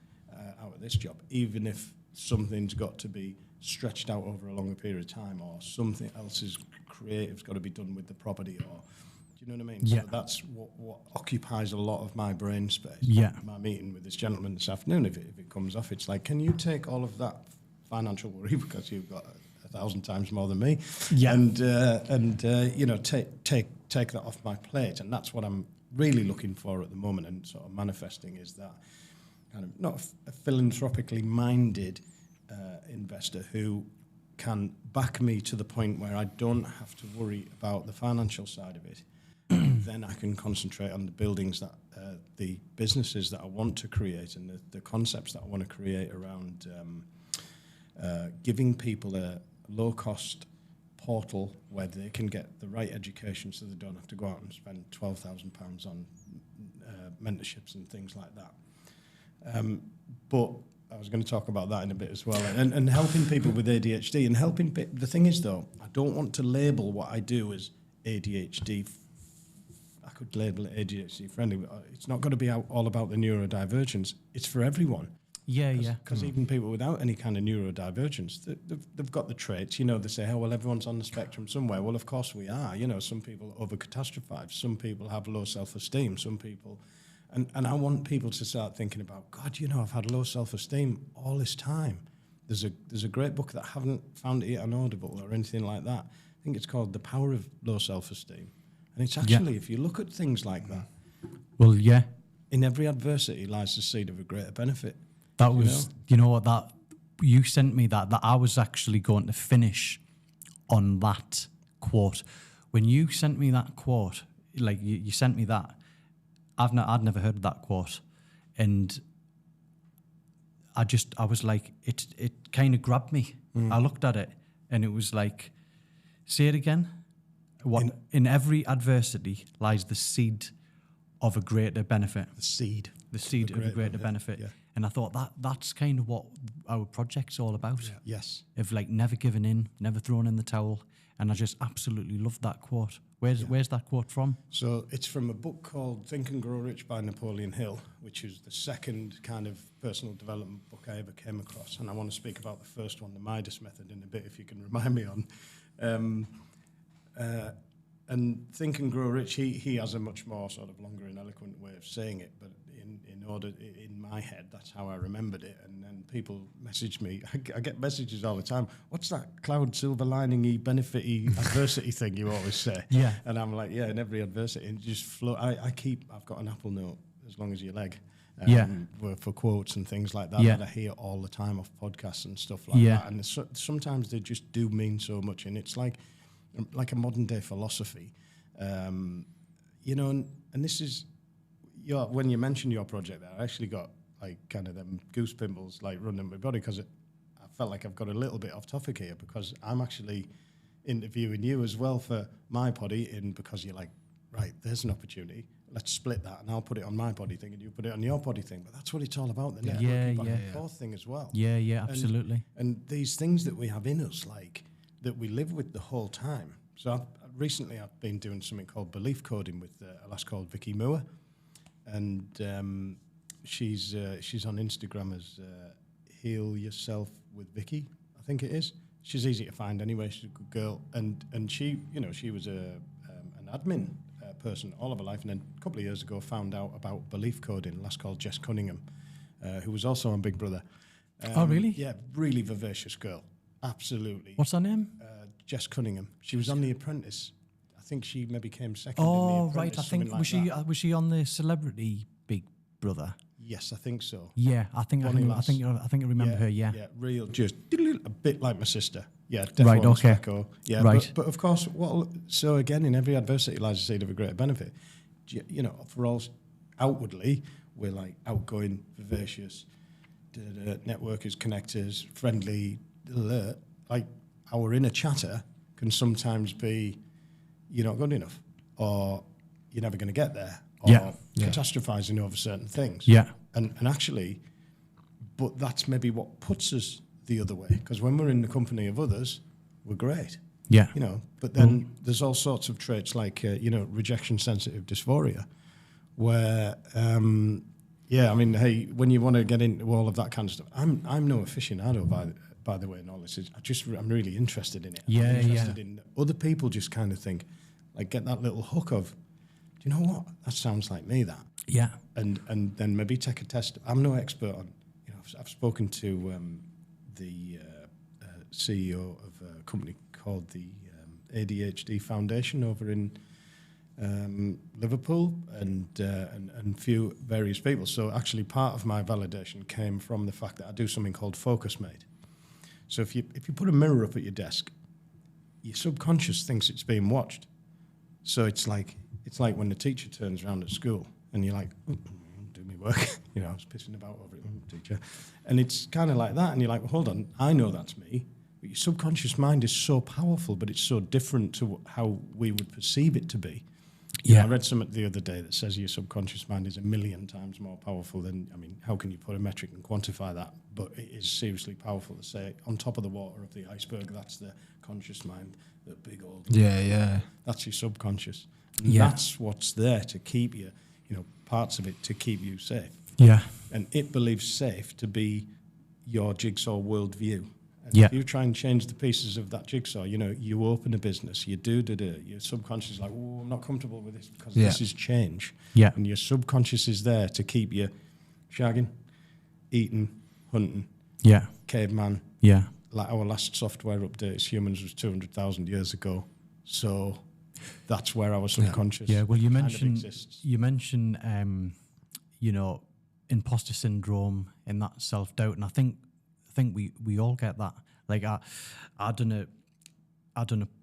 out of this job, even if something's got to be stretched out over a longer period of time, or something else is creative's got to be done with the property, or do you know what I mean? Yeah. So that's what occupies a lot of my brain space. Yeah. My meeting with this gentleman this afternoon, if it comes off, it's like, can you take all of that financial worry, because you've got 1,000 times more than me, and take that off my plate. And that's what I'm really looking for at the moment, and sort of manifesting, is that kind of not a philanthropically minded investor who can back me to the point where I don't have to worry about the financial side of it. Then I can concentrate on the buildings that the businesses that I want to create, and the concepts that I want to create around giving people a low-cost portal where they can get the right education, so they don't have to go out and spend £12,000 on mentorships and things like that. But I was going to talk about that in a bit as well, and helping people with ADHD, and the thing is, though, I don't want to label what I do as ADHD. I could label it ADHD friendly, but it's not going to be all about the neurodivergence. It's for everyone. Yeah, yeah. Because even people without any kind of neurodivergence, they've got the traits. You know, they say, oh, well, everyone's on the spectrum somewhere. Well, of course we are. You know, some people over-catastrophize. Some people have low self-esteem. Some people... And I want people to start thinking about, God, you know, I've had low self-esteem all this time. There's a great book that I haven't found it yet on Audible or anything like that. I think it's called The Power of Low Self-Esteem. And it's actually, if you look at things like that... Well, yeah. In every adversity lies the seed of a greater benefit. That was, you know what, that you sent me that I was actually going to finish on that quote. When you sent me that quote, like you sent me that, I'd never heard of that quote, and I was like, it kind of grabbed me. I looked at it, and it was like, say it again. What in every adversity lies the seed of a greater benefit. The seed of a greater benefit. Yeah. And I thought that's kind of what our project's all about. Yeah. Yes. Of like never giving in, never throwing in the towel. And I just absolutely loved that quote. Where's that quote from? So it's from a book called Think and Grow Rich by Napoleon Hill, which is the second kind of personal development book I ever came across. And I want to speak about the first one, the Midas Method, in a bit, if you can remind me on. And Think and Grow Rich, he has a much more sort of longer and eloquent way of saying it, but in my head, that's how I remembered it. And then people message me. I get messages all the time. What's that cloud silver lining-y, benefit-y, adversity thing you always say? Yeah. And I'm like, yeah, in every adversity, and just flow. I've got an Apple Note as long as your leg. For quotes and things like that that I hear all the time off podcasts and stuff like that. And sometimes they just do mean so much, and it's like a modern day philosophy, you know. And this is when you mentioned your project there, I actually got like kind of them goose pimples like running my body, because I felt like I've got a little bit off topic here, because I'm actually interviewing you as well for my body, and because you're like, right, there's an opportunity, let's split that, and I'll put it on my body thing and you put it on your body thing. But that's what it's all about, the networking back and forth thing as well. Yeah, absolutely. And these things that we have in us, like that we live with the whole time. So recently I've been doing something called belief coding with a lass called Vicky Moore, and she's on Instagram as Heal Yourself with Vicky, I think it is. She's easy to find anyway. She's a good girl, and she, you know, she was an admin person all of her life, and then a couple of years ago found out about belief coding. A lass called Jess Cunningham, who was also on Big Brother. Oh, really? Yeah, really vivacious girl. Absolutely. What's her name? Jess Cunningham. She was on The Apprentice. I think she maybe came second. Oh, in The right. I Apprentice, think like was she on the Celebrity Big Brother? Yes, I think so. Yeah, I think I remember her. Yeah. Yeah, real, just a bit like my sister. Yeah, definitely. Right. Okay. Specco. Yeah. Right. But of course, so again, in every adversity lies the seed of a greater benefit. You know, for all outwardly, we're like outgoing, vivacious, networkers, connectors, friendly. Like our inner chatter can sometimes be, you're not good enough, or you're never going to get there, or catastrophizing over certain things. Yeah. And actually, but that's maybe what puts us the other way, because when we're in the company of others, we're great. Yeah. You know, but then there's all sorts of traits like, you know, rejection sensitive dysphoria, where, I mean, hey, when you want to get into all of that kind of stuff, I'm no aficionado by the way, in all this. I'm really interested in it. I'm interested in other people just kind of think, like, get that little hook of, do you know what? That sounds like me, that. Yeah. And then maybe take a test. I'm no expert on, you know, I've spoken to the CEO of a company called the ADHD Foundation over in Liverpool, and few various people. So actually part of my validation came from the fact that I do something called Focus Mate. So if you put a mirror up at your desk, your subconscious thinks it's being watched. So it's like when the teacher turns around at school and you're like, do me work, you know, I was pissing about over it, teacher. And it's kind of like that, and you're like, well, hold on, I know that's me. But your subconscious mind is so powerful, but it's so different to how we would perceive it to be. Yeah, I read something the other day that says your subconscious mind is 1 million times more powerful than, I mean, how can you put a metric and quantify that? But it is seriously powerful to say, on top of the water of the iceberg, that's the conscious mind, the big old... Yeah. That's your subconscious. And that's what's there to keep you, parts of it to keep you safe. Yeah. And it believes safe to be your jigsaw worldview. And Yeah. if you try and change the pieces of that jigsaw, you open a business, you do, your subconscious is like, oh, I'm not comfortable with this because this is change. Yeah. And your subconscious is there to keep you shagging, eating, hunting, caveman. Yeah. Like our last software update as humans was 200,000 years ago. So that's where our subconscious well, you exists. mentioned imposter syndrome and that self-doubt, and I think we all get that. Like I done a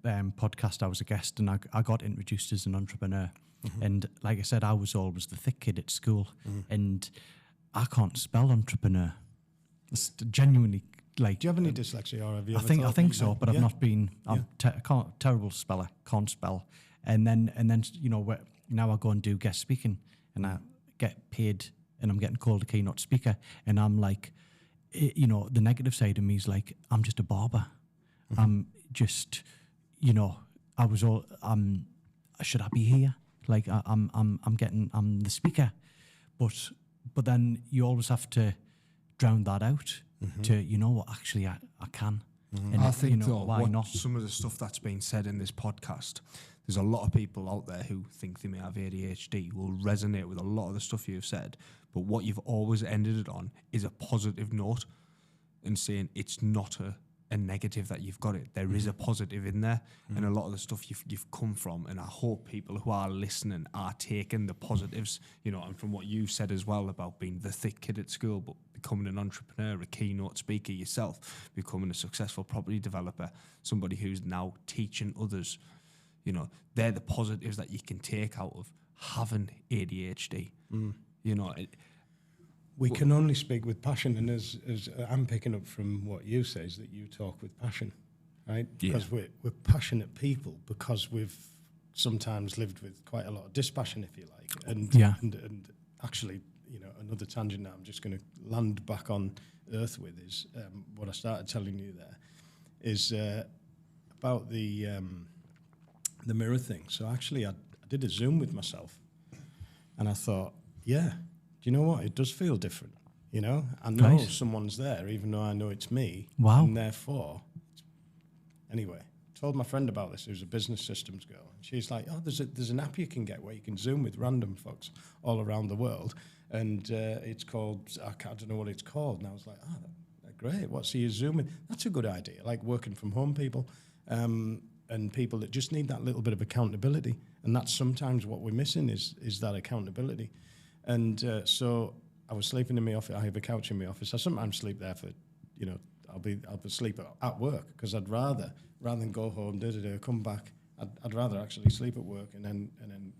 podcast. I was a guest, and I got introduced as an entrepreneur. And like I said, I was always the thick kid at school, and I can't spell entrepreneur. It's genuinely like. Do you have any dyslexia, or have you? I think so, but I've not been. I'm terrible speller. Can't spell. And then now I go and do guest speaking, and I get paid, and I'm getting called a keynote speaker, and I'm like, the negative side of me is like, I'm just a barber. I'm just, should I be here? Like I'm the speaker, but then you always have to drown that out to, actually I can. And I think though, why not? Some of the stuff that's been said in this podcast, there's a lot of people out there who think they may have ADHD will resonate with a lot of the stuff you've said, but what you've always ended it on is a positive note and saying it's not a negative that you've got it. There is a positive in there, and a lot of the stuff you've come from, and I hope people who are listening are taking the positives, and from what you said as well about being the thick kid at school, but becoming an entrepreneur, a keynote speaker yourself, becoming a successful property developer, somebody who's now teaching others. They're the positives that you can take out of having ADHD. We can only speak with passion, and as I'm picking up from what you say, is that you talk with passion, right? Because we're passionate people, because we've sometimes lived with quite a lot of dispassion, if you like. And actually, another tangent that I'm just going to land back on earth with is what I started telling you there is about the mirror thing. So actually, I did a Zoom with myself, and I thought, do you know what? It does feel different. I know someone's there, even though I know it's me. Wow. And therefore, anyway, told my friend about this, who's a business systems girl. And she's like, oh, there's an app you can get where you can Zoom with random folks all around the world. And it's called, I don't know what it's called. And I was like, great. What, so you Zoom with? That's a good idea. Like working from home people and people that just need that little bit of accountability. And that's sometimes what we're missing is that accountability. And so I was sleeping in my office. I have a couch in my office. I sometimes sleep there for, I'll be asleep at work, because I'd rather than go home, come back, I'd rather actually sleep at work and then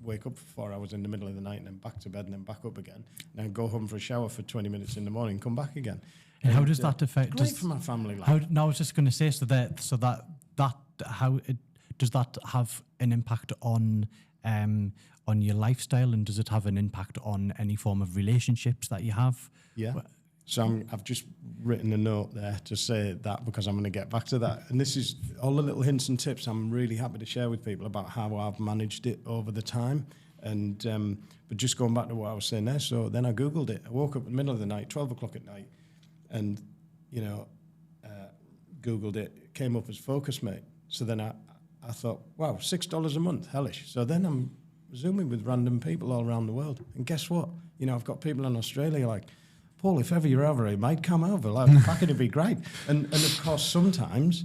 wake up for 4 hours in the middle of the night and then back to bed and then back up again. And then go home for a shower for 20 minutes in the morning, come back again. And how does that affect? Great for my family life. I was just going to say, does that have an impact on your lifestyle, and does it have an impact on any form of relationships that you have? Yeah. So I've just written a note there to say that, because I'm going to get back to that. And this is all the little hints and tips I'm really happy to share with people about how I've managed it over the time. And but just going back to what I was saying there, so then I Googled it. I woke up in the middle of the night, 12 o'clock at night, and, Googled it. It came up as Focus Mate. So then I thought, wow, $6 a month, hellish. So then I'm Zooming with random people all around the world. And guess what? I've got people in Australia like, Paul, if ever you're over here, mate, come over. Like, that could be great. And of course, sometimes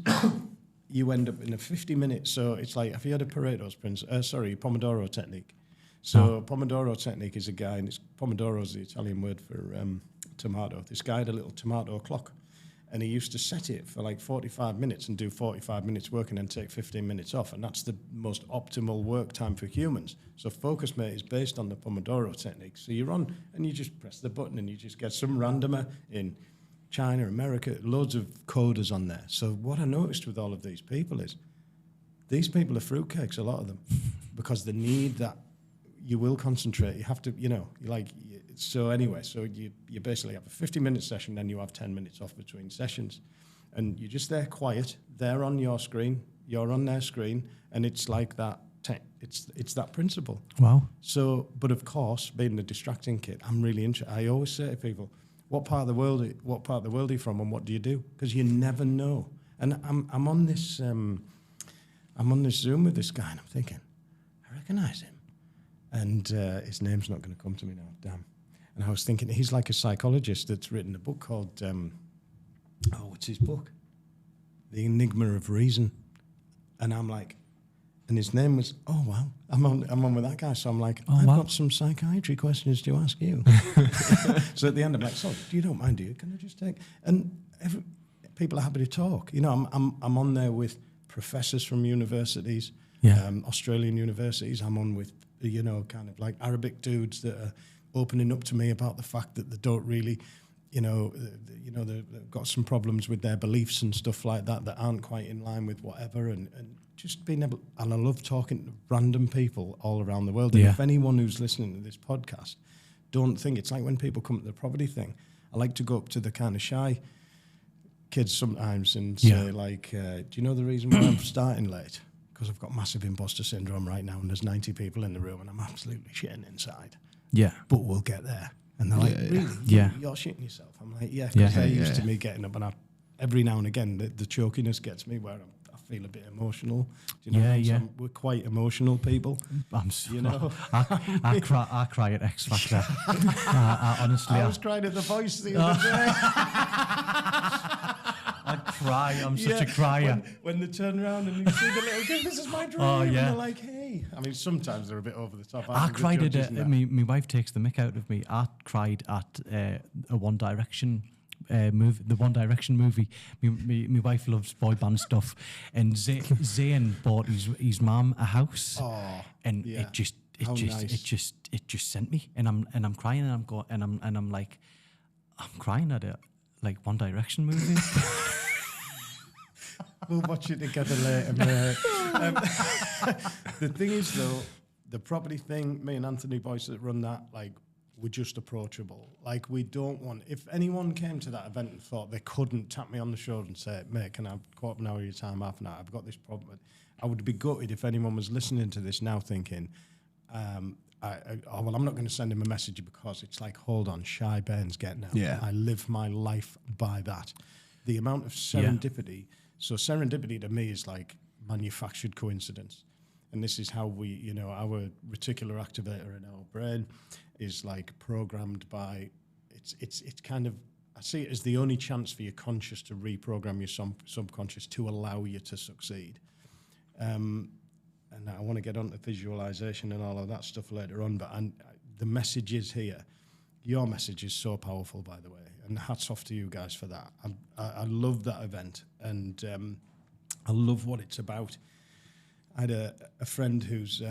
you end up in a 50-minute. So it's like, have you heard of Pomodoro technique? So Pomodoro technique is a guy, and Pomodoro is the Italian word for tomato. This guy had a little tomato clock, and he used to set it for like 45 minutes and do 45 minutes work and then take 15 minutes off. And that's the most optimal work time for humans. So Focus Mate is based on the Pomodoro technique. So you're on and you just press the button and you just get some randomer in China, America, loads of coders on there. So what I noticed with all of these people is these people are fruitcakes, a lot of them, because they need that you will concentrate. You have to, so anyway, so you basically have a 50-minute session, then you have 10 minutes off between sessions. And you're just there quiet, they're on your screen, you're on their screen, and it's like that, it's that principle. Wow. So, but of course, being the distracting kid, I'm really interested. I always say to people, what part of the world are you from and what do you do? Because you never know. And I'm on this Zoom with this guy and I'm thinking, I recognise him. And his name's not going to come to me now, damn. And I was thinking, he's like a psychologist that's written a book called, what's his book? The Enigma of Reason. And I'm like, and his name was, oh, wow, I'm on with that guy. So I'm like, I've got some psychiatry questions to ask you. So at the end, I'm like, so you don't mind, do you? Can I just take? And people are happy to talk. You know, I'm on there with professors from universities, Australian universities. I'm on with, kind of like Arabic dudes that are opening up to me about the fact that they don't really, they've got some problems with their beliefs and stuff like that aren't quite in line with whatever, and just being able, and I love talking to random people all around the world. And if anyone who's listening to this podcast, don't think, it's like when people come to the property thing, I like to go up to the kind of shy kids sometimes and say like, do you know the reason why I'm starting late? Because I've got massive imposter syndrome right now and there's 90 people in the room and I'm absolutely shitting inside. Yeah. But we'll get there. And they're like, really? Yeah. You're shitting yourself? I'm like, yeah, because they're used to me getting up, and every now and again the chokiness gets me where I feel a bit emotional. Do you know so we're quite emotional people. I cry at X Factor. I honestly, I was crying at The Voice the other day. I cry. I'm such a crier. When they turn around and you see the little kid, this is my dream. And they're like, hey. I mean, sometimes they're a bit over the top. I cried at my wife takes the mick out of me. I cried at a One Direction movie, the One Direction movie. My wife loves boy band stuff, and Zayn bought his mum a house, and it just sent me, and I'm crying, and I'm like, I'm crying at it. Like One Direction movie. We'll watch it together later, mate. The thing is, though, the property thing, me and Anthony Boyce that run that, like, we're just approachable. Like, we don't want... If anyone came to that event and thought they couldn't tap me on the shoulder and say, mate, can I have a quarter of an hour of your time, half an hour? I've got this problem. I would be gutted if anyone was listening to this now thinking... I'm not going to send him a message because it's like, hold on, shy Ben's getting out. Yeah. I live my life by that. The amount of serendipity. So serendipity to me is like manufactured coincidence. And this is how we, our reticular activator in our brain is like programmed by, it's kind of, I see it as the only chance for your conscious to reprogram your subconscious to allow you to succeed. And I want to get on to visualization and all of that stuff later on, but the message is here. Your message is so powerful, by the way, and hats off to you guys for that. I love that event, and I love what it's about. I had a friend whose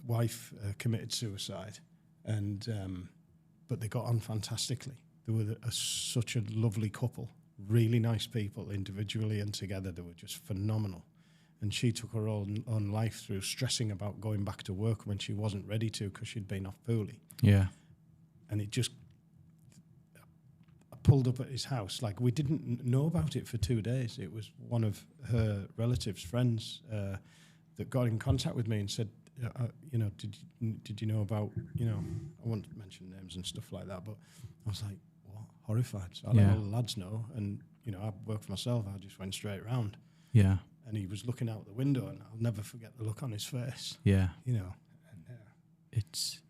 wife committed suicide, and but they got on fantastically. They were such a lovely couple, really nice people individually and together. They were just phenomenal. And she took her own life through stressing about going back to work when she wasn't ready to because she'd been off poorly. Yeah. And it just pulled up at his house. Like, we didn't know about it for 2 days. It was one of her relatives, friends, that got in contact with me and said, did you know about, I won't mention names and stuff like that, but I was like, what? Horrified. So I let all the lads know. And, I work for myself. I just went straight round. Yeah. And he was looking out the window, and I'll never forget the look on his face. Yeah, and it's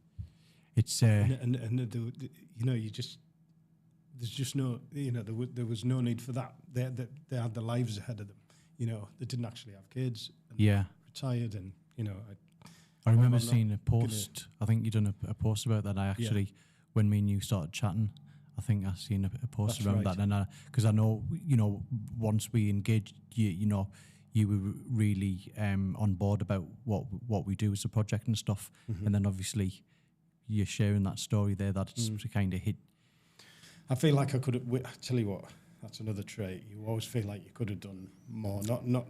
you just there's just no there was no need for that. They had their lives ahead of them. They didn't actually have kids. And retired, and I remember seeing a post. I think you done a post about that. I actually, when me and you started chatting, I think I seen a post around that, and because I know once we engaged you, you were really on board about what we do as a project and stuff, and then obviously you're sharing that story there that it's kind of hit. I feel like I could have. I tell you what, that's another trait. You always feel like you could have done more. Not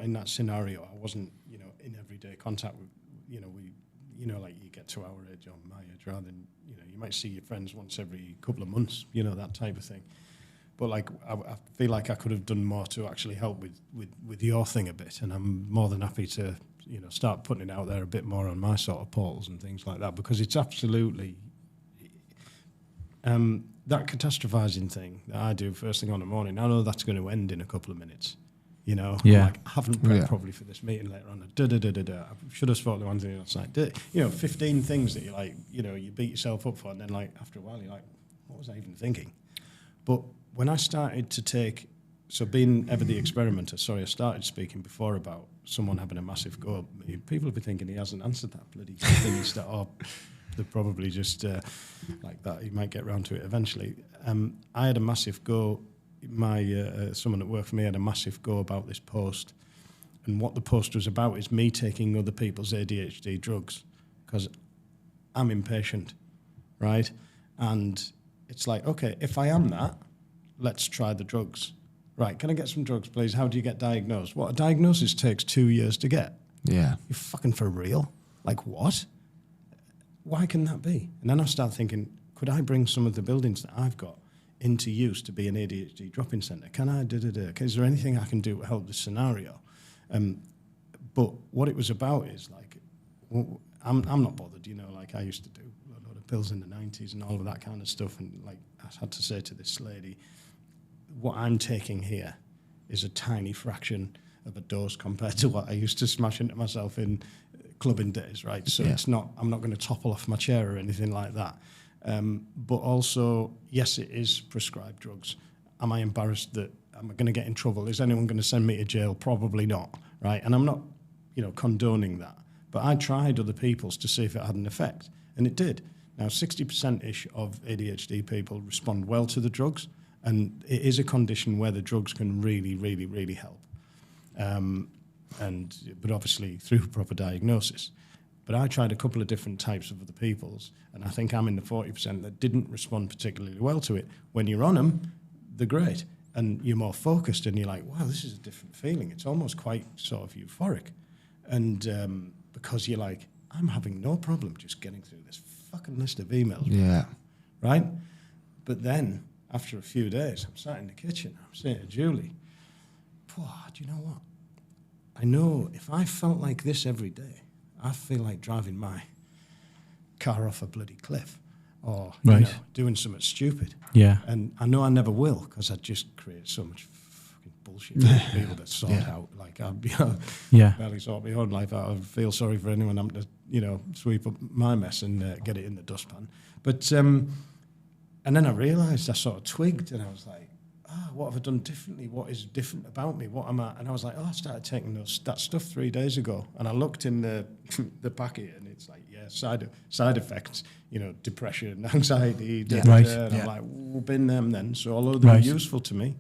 in that scenario. I wasn't in everyday contact with we you know, like you get to our age or my age, rather than, you know, you might see your friends once every couple of months, you know, that type of thing. But like, I feel like I could have done more to actually help with your thing a bit, and I'm more than happy to, you know, start putting it out there a bit more on my sort of portals and things like that, because it's absolutely that catastrophizing thing that I do first thing on the morning. I know that's going to end in a couple of minutes. You know, Yeah. like, I haven't prepped properly for this meeting later on. I should have spoken to Anthony last night. You know, 15 things that you like, you know, you beat yourself up for, and then like after a while you're like, what was I even thinking? But when I started to take, so being ever the experimenter, I started speaking before about someone having a massive go at me. People have been thinking he hasn't answered that bloody thing. He started, oh, they're probably just like that. He might get round to it eventually. I had a massive go. Someone that worked for me had a massive go about this post, and what the post was about is me taking other people's ADHD drugs, because I'm impatient, right? And it's like, okay, if I am that, let's try the drugs. Right, can I get some drugs, please? How do you get diagnosed? What, a diagnosis takes 2 years to get? Yeah. You're fucking for real? Like, what? Why can that be? And then I start thinking, could I bring some of the buildings that I've got into use to be an ADHD drop-in centre? Can I is there anything I can do to help this scenario? But what it was about is like, I'm not bothered, you know, like I used to do a lot of pills in the 90s and all of that kind of stuff, and like I had to say to this lady, what I'm taking here is a tiny fraction of a dose compared to what I used to smash into myself in clubbing days, right? So it's not, I'm not going to topple off my chair or anything like that. But also, yes, it is prescribed drugs. Am I embarrassed that, am I going to get in trouble? Is anyone going to send me to jail? Probably not, right? And I'm not, you know, condoning that. But I tried other people's to see if it had an effect, and it did. Now, 60%-ish of ADHD people respond well to the drugs, and it is a condition where the drugs can really, really, really help. But obviously through proper diagnosis. But I tried a couple of different types of other people's, and I think I'm in the 40% that didn't respond particularly well to it. When you're on them, they're great, and you're more focused, and you're like, wow, this is a different feeling. It's almost quite sort of euphoric. And because you're like, I'm having no problem just getting through this fucking list of emails. Yeah. Right? But then, after a few days, I'm sat in the kitchen, I'm saying to Julie, do you know what? I know if I felt like this every day, I feel like driving my car off a bloody cliff, or you know, doing something stupid. Yeah. And I know I never will, because I just create so much fucking bullshit for people that sort out. Like, I'd be barely sort my own life out. I feel sorry for anyone having to, you know, sweep up my mess and get it in the dustpan. But and then I realised, I sort of twigged, and I was like, what have I done differently? What is different about me? What am I? And I was like, I started taking that stuff 3 days ago. And I looked in the packet, and it's like, side effects, you know, depression, anxiety, and I'm like, we'll bin them then. So although they were useful to me,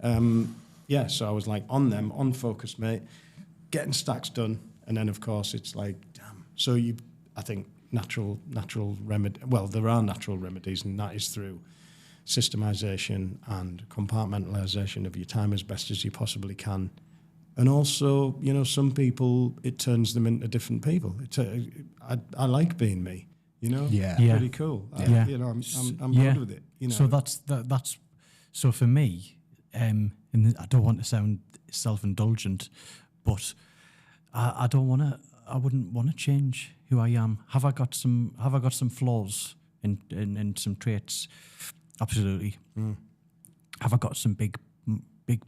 so I was like on them, on focus, mate, getting stacks done. And then, of course, it's like, damn. So I think natural remedy. Well, there are natural remedies, and that is through systemization and compartmentalization of your time as best as you possibly can. And also, you know, some people, it turns them into different people. I like being me, you know? Yeah. Pretty cool. You know, I'm good with it, you know? So that's so for me, and I don't want to sound self-indulgent, but I wouldn't want to change who I am. Have I got some flaws and some traits? Absolutely. Have I got some big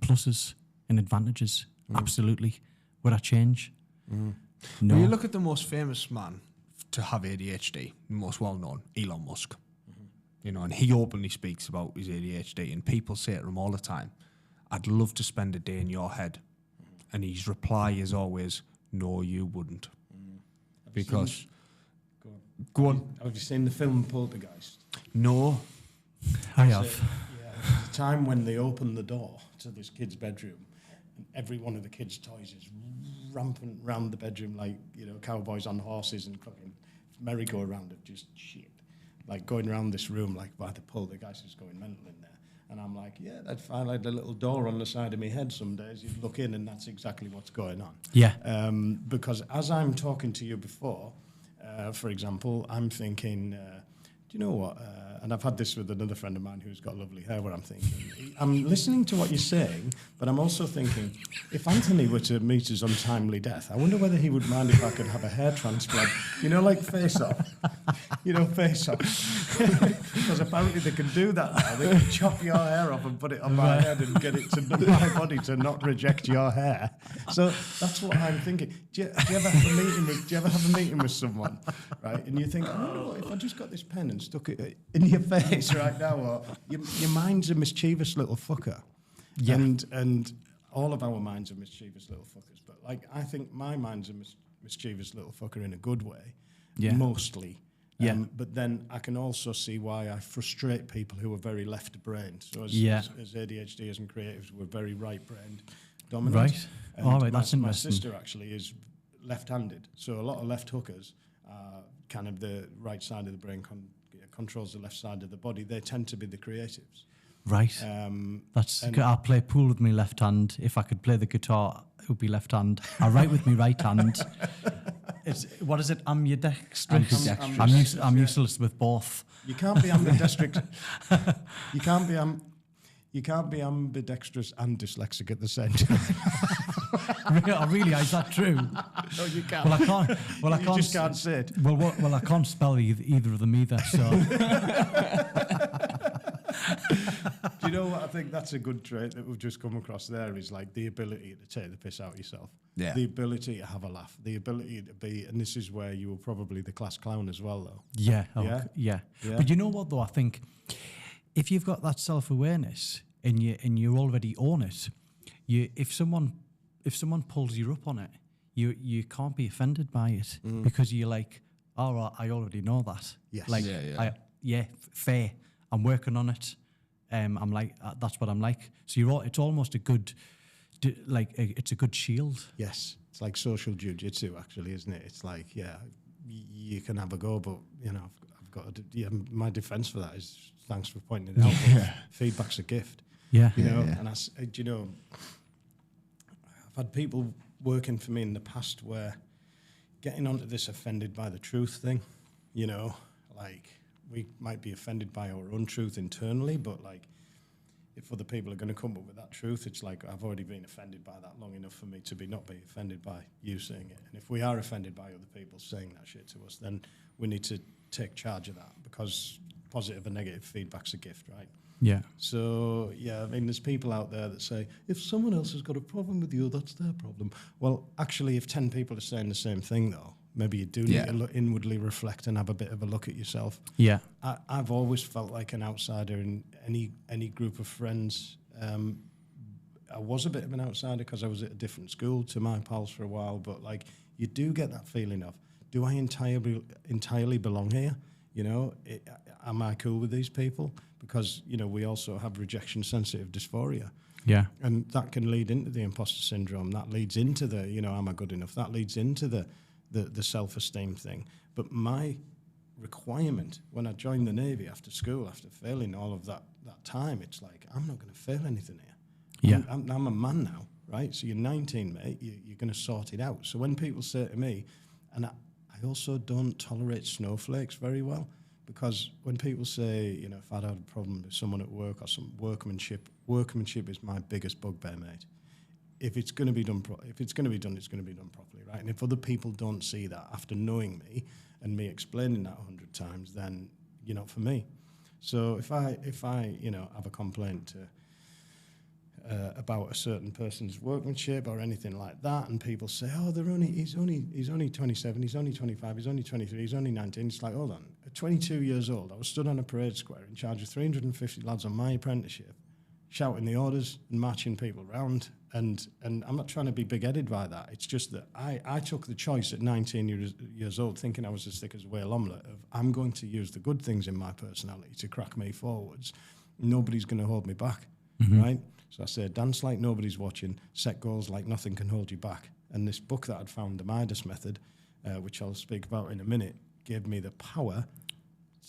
pluses and advantages? Absolutely. Would I change? No. When you look at the most famous man to have ADHD, most well-known, Elon Musk, you know, and he openly speaks about his ADHD, and people say to him all the time, I'd love to spend a day in your head. And his reply is always, no, you wouldn't. Because... Go on. Have you seen the film Poltergeist? No. I have. There's a time when they open the door to this kid's bedroom, and every one of the kids' toys is rampant round the bedroom like, you know, cowboys on horses and fucking merry-go-round of just shit. Like going around this room like by the poltergeist is going mental in there. And I'm like, yeah, that'd find like a little door on the side of my head some days. You'd look in and that's exactly what's going on. Yeah. Because as I'm talking to you before, For example, I'm thinking, do you know what? And I've had this with another friend of mine who's got lovely hair, where I'm thinking, I'm listening to what you're saying, but I'm also thinking, if Anthony were to meet his untimely death, I wonder whether he would mind if I could have a hair transplant. You know, like Face Off. You know, Face Off. Because apparently they can do that now. They can chop your hair off and put it on my head and get it to my body to not reject your hair. So that's what I'm thinking. Do you ever have a meeting with? Do you ever have a meeting with someone, right? And you think, I wonder what if I just got this pen and stuck it in your face right now, or your mind's a mischievous little fucker. Yeah. And all of our minds are mischievous little fuckers. But like, I think my mind's a mischievous little fucker in a good way, mostly. Yeah. But then I can also see why I frustrate people who are very left-brained. So as ADHDers and creatives, we're very right-brained dominant. Right. All right, that's interesting. My sister actually is left-handed. So a lot of left hookers, kind of the right side of the brain controls the left side of the body. They tend to be the creatives. Right. I play pool with my left hand. If I could play the guitar, it would be left hand. I write with my right hand. What is it? Ambidextrous. I'm useless with both. You can't be ambidextrous. You can't be ambidextrous and dyslexic at the same time. Really, is that true? No, you can't. Well, I can't. Well, you just can't say it. Well, I can't spell either of them either. So. Do you know what? I think that's a good trait that we've just come across there, is like the ability to take the piss out of yourself. Yeah. The ability to have a laugh. The ability to be, and this is where you were probably the class clown as well, though. Yeah. But you know what, though? I think if you've got that self-awareness and you already own it, if someone pulls you up on it, you can't be offended by it because you're like, all right, I already know that. Yes. Like, fair. I'm working on it. I'm like, that's what I'm like. So it's almost a good, it's a good shield. Yes, it's like social jiu-jitsu, actually, isn't it? It's like, you can have a go, but I've got to. My defense for that is thanks for pointing it out. Feedback's a gift. Yeah, And I've had people working for me in the past where getting onto this offended by the truth thing, like. We might be offended by our untruth internally, but like, if other people are going to come up with that truth, it's like, I've already been offended by that long enough for me to not be offended by you saying it. And if we are offended by other people saying that shit to us, then we need to take charge of that, because positive and negative feedback's a gift, right? Yeah. So, there's people out there that say, if someone else has got a problem with you, that's their problem. Well, actually, if 10 people are saying the same thing, though, maybe you do need to inwardly reflect and have a bit of a look at yourself. Yeah. I've always felt like an outsider in any group of friends. I was a bit of an outsider because I was at a different school to my pals for a while, but like, you do get that feeling of, do I entirely belong here? Am I cool with these people? Because, we also have rejection-sensitive dysphoria. Yeah. And that can lead into the imposter syndrome. That leads into the, am I good enough? That leads into the self-esteem thing. But my requirement when I joined the Navy after school, after failing all of that time, it's like, I'm not going to fail anything here. Yeah. I'm a man now, right? So you're 19, mate. You're going to sort it out. So when people say to me, and I also don't tolerate snowflakes very well, because when people say, if I'd had a problem with someone at work or some workmanship is my biggest bugbear, mate. If it's going to be done, it's going to be done properly, right? And if other people don't see that after knowing me and me explaining that 100 times, then you're not for me. So if I have a complaint about a certain person's workmanship or anything like that, and people say, oh, he's only 27, he's only 25, he's only 23, he's only 19. It's like, hold on, at 22 years old, I was stood on a parade square in charge of 350 lads on my apprenticeship, shouting the orders and marching people around. And I'm not trying to be big-headed by that. It's just that I took the choice at 19 years old, thinking I was as thick as a whale omelette, of I'm going to use the good things in my personality to crack me forwards. Nobody's going to hold me back, right? So I said, dance like nobody's watching, set goals like nothing can hold you back. And this book that I'd found, the Midas Method, which I'll speak about in a minute, gave me the power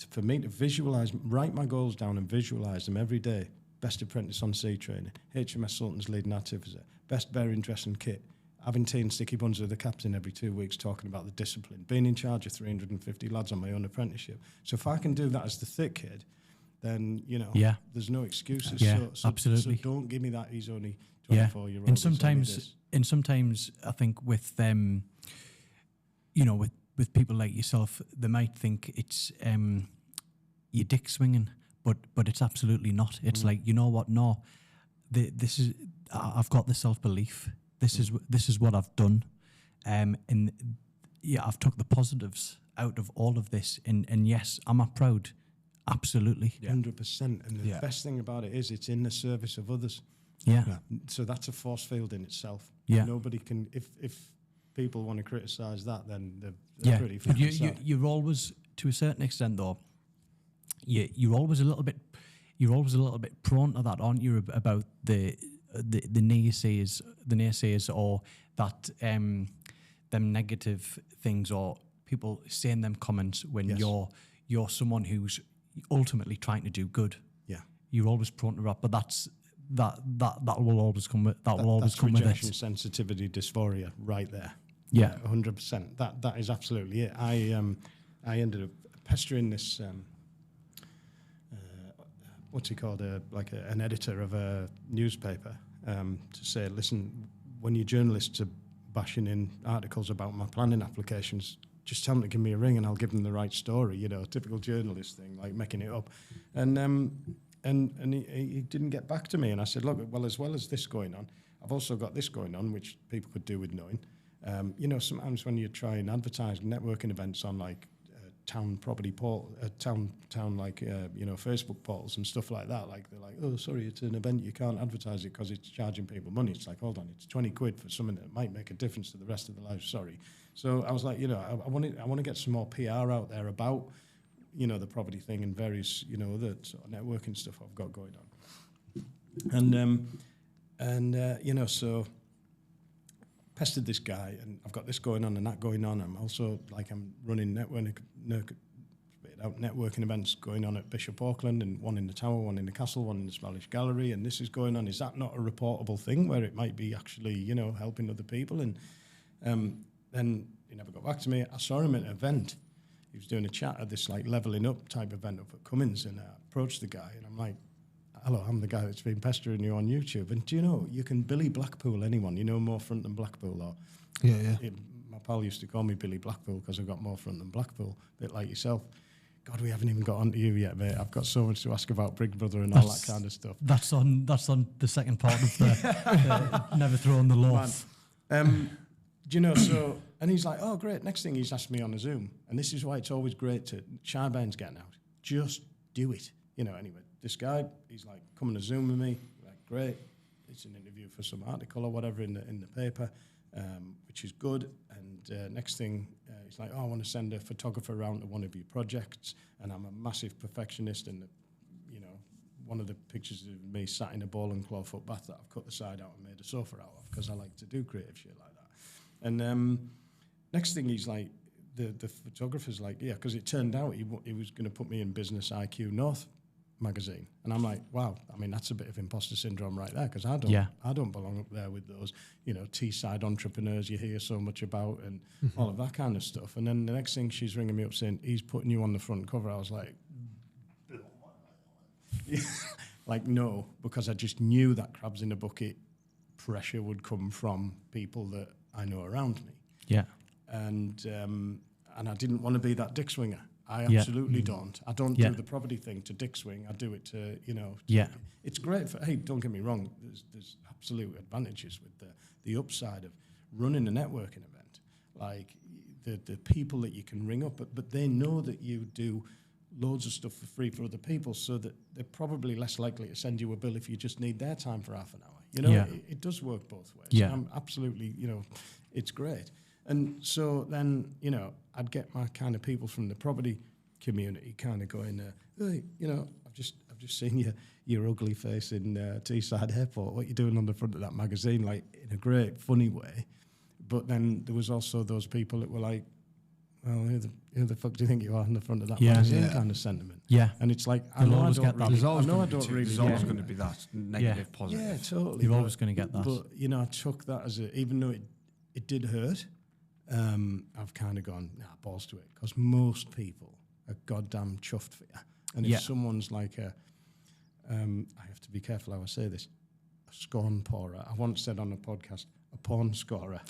for me to write my goals down and visualise them every day. Best apprentice on sea training, HMS Sultan's leading artificer, best bearing dress and kit. having tea and sticky buns with the captain every 2 weeks, talking about the discipline, being in charge of 350 lads on my own apprenticeship. So if I can do that as the thick kid, then, you know, there's no excuses. Yeah, so absolutely. So don't give me that he's only 24-year-old. And sometimes I think with you know, with people like yourself, they might think it's you're dick swinging, but it's absolutely not. It's like, you know what? No, this is, I've got the self belief. This is what I've done, and yeah, I've took the positives out of all of this, and yes, am I proud? Absolutely, 100%. And the best thing about it is it's in the service of others. Yeah. So that's a force field in itself. Yeah. Nobody can, if people want to criticise that, then they're pretty But sad. you're always, to a certain extent, though, you're always a little bit prone to that, aren't you? About the naysayers, or that them negative things, or people saying them comments when you're someone who's ultimately trying to do good. Yeah, you're always prone to that, but that will always come with that. Will always come with it. Rejection, sensitivity, dysphoria, right there. Yeah, 100%. That is absolutely it. I ended up pestering this. What's he called? An editor of a newspaper to say, listen, when your journalists are bashing in articles about my planning applications, just tell them to give me a ring and I'll give them the right story. You know, typical journalist thing, like making it up. And he didn't get back to me. And I said, look, well, as well as this going on, I've also got this going on, which people could do with knowing. You know, sometimes when you try and advertise networking events on like town property Facebook portals and stuff like that, like they're like, oh, sorry, it's an event, you can't advertise it because it's charging people money. It's like, hold on, it's 20 quid for something that might make a difference to the rest of the life. Sorry. So I was like, you know, I want to get some more PR out there about, you know, the property thing and various, you know, other sort of networking stuff I've got going on. And you know, so pestered this guy, and I've got this going on and that going on. I'm also like, I'm running networking events going on at Bishop Auckland, and one in the Tower, one in the Castle, one in the Spanish Gallery, and this is going on. Is that not a reportable thing where it might be actually, you know, helping other people? And then he never got back to me. I saw him at an event. He was doing a chat at this like levelling up type event up at Cummins, and I approached the guy, and I'm like, hello, I'm the guy that's been pestering you on YouTube. And do you know, you can Billy Blackpool anyone. You know more front than Blackpool. Or my pal used to call me Billy Blackpool because I've got more front than Blackpool, a bit like yourself. God, we haven't even got onto you yet, mate. I've got so much to ask about Big Brother and all that kind of stuff. That's on the second part of the never throwing the LOAF. Do you know, so, and he's like, oh, great. Next thing he's asked me on a Zoom. And this is why it's always great to, Shybane's getting out. Just do it. You know, anyway, this guy, he's like, come on a Zoom with me. Like, great. It's an interview for some article or whatever in the paper, which is good. And next thing, he's like, oh, I want to send a photographer around to one of your projects. And I'm a massive perfectionist. And, you know, one of the pictures of me sat in a ball and claw foot bath that I've cut the side out and made a sofa out of, because I like to do creative shit like that. And next thing, he's like, the photographer's like, yeah, because it turned out he was going to put me in Business IQ North magazine. And I'm like, wow, I mean, that's a bit of imposter syndrome right there, because I don't belong up there with those, you know, Teesside entrepreneurs you hear so much about and all of that kind of stuff. And then the next thing, she's ringing me up saying, he's putting you on the front cover. I was like, like, no, because I just knew that crabs in a bucket pressure would come from people that I know around me. Yeah. And I didn't want to be that dick swinger. I absolutely don't. I don't do the property thing to dick swing. I do it to, you know. It's great for, hey, don't get me wrong, there's absolute advantages with the upside of running a networking event. Like the people that you can ring up, but they know that you do loads of stuff for free for other people, so that they're probably less likely to send you a bill if you just need their time for half an hour. You know, it does work both ways. Yeah. I'm absolutely, you know, it's great. And so then, you know, I'd get my kind of people from the property community kind of going, hey, you know, I've just seen your ugly face in Teesside Airport. What are you doing on the front of that magazine? Like, in a great, funny way. But then there was also those people that were like, well, who the fuck do you think you are on the front of that magazine kind of sentiment? Yeah. And it's like, I know I don't really... There's always going to be that negative, positive. Yeah, totally. You're always going to get that. But, you know, I took that as even though it did hurt. I've kind of gone, nah, balls to it, because most people are goddamn chuffed for you. And if someone's like I have to be careful how I say this, a scorn pourer. I once said on a podcast, a porn scorer.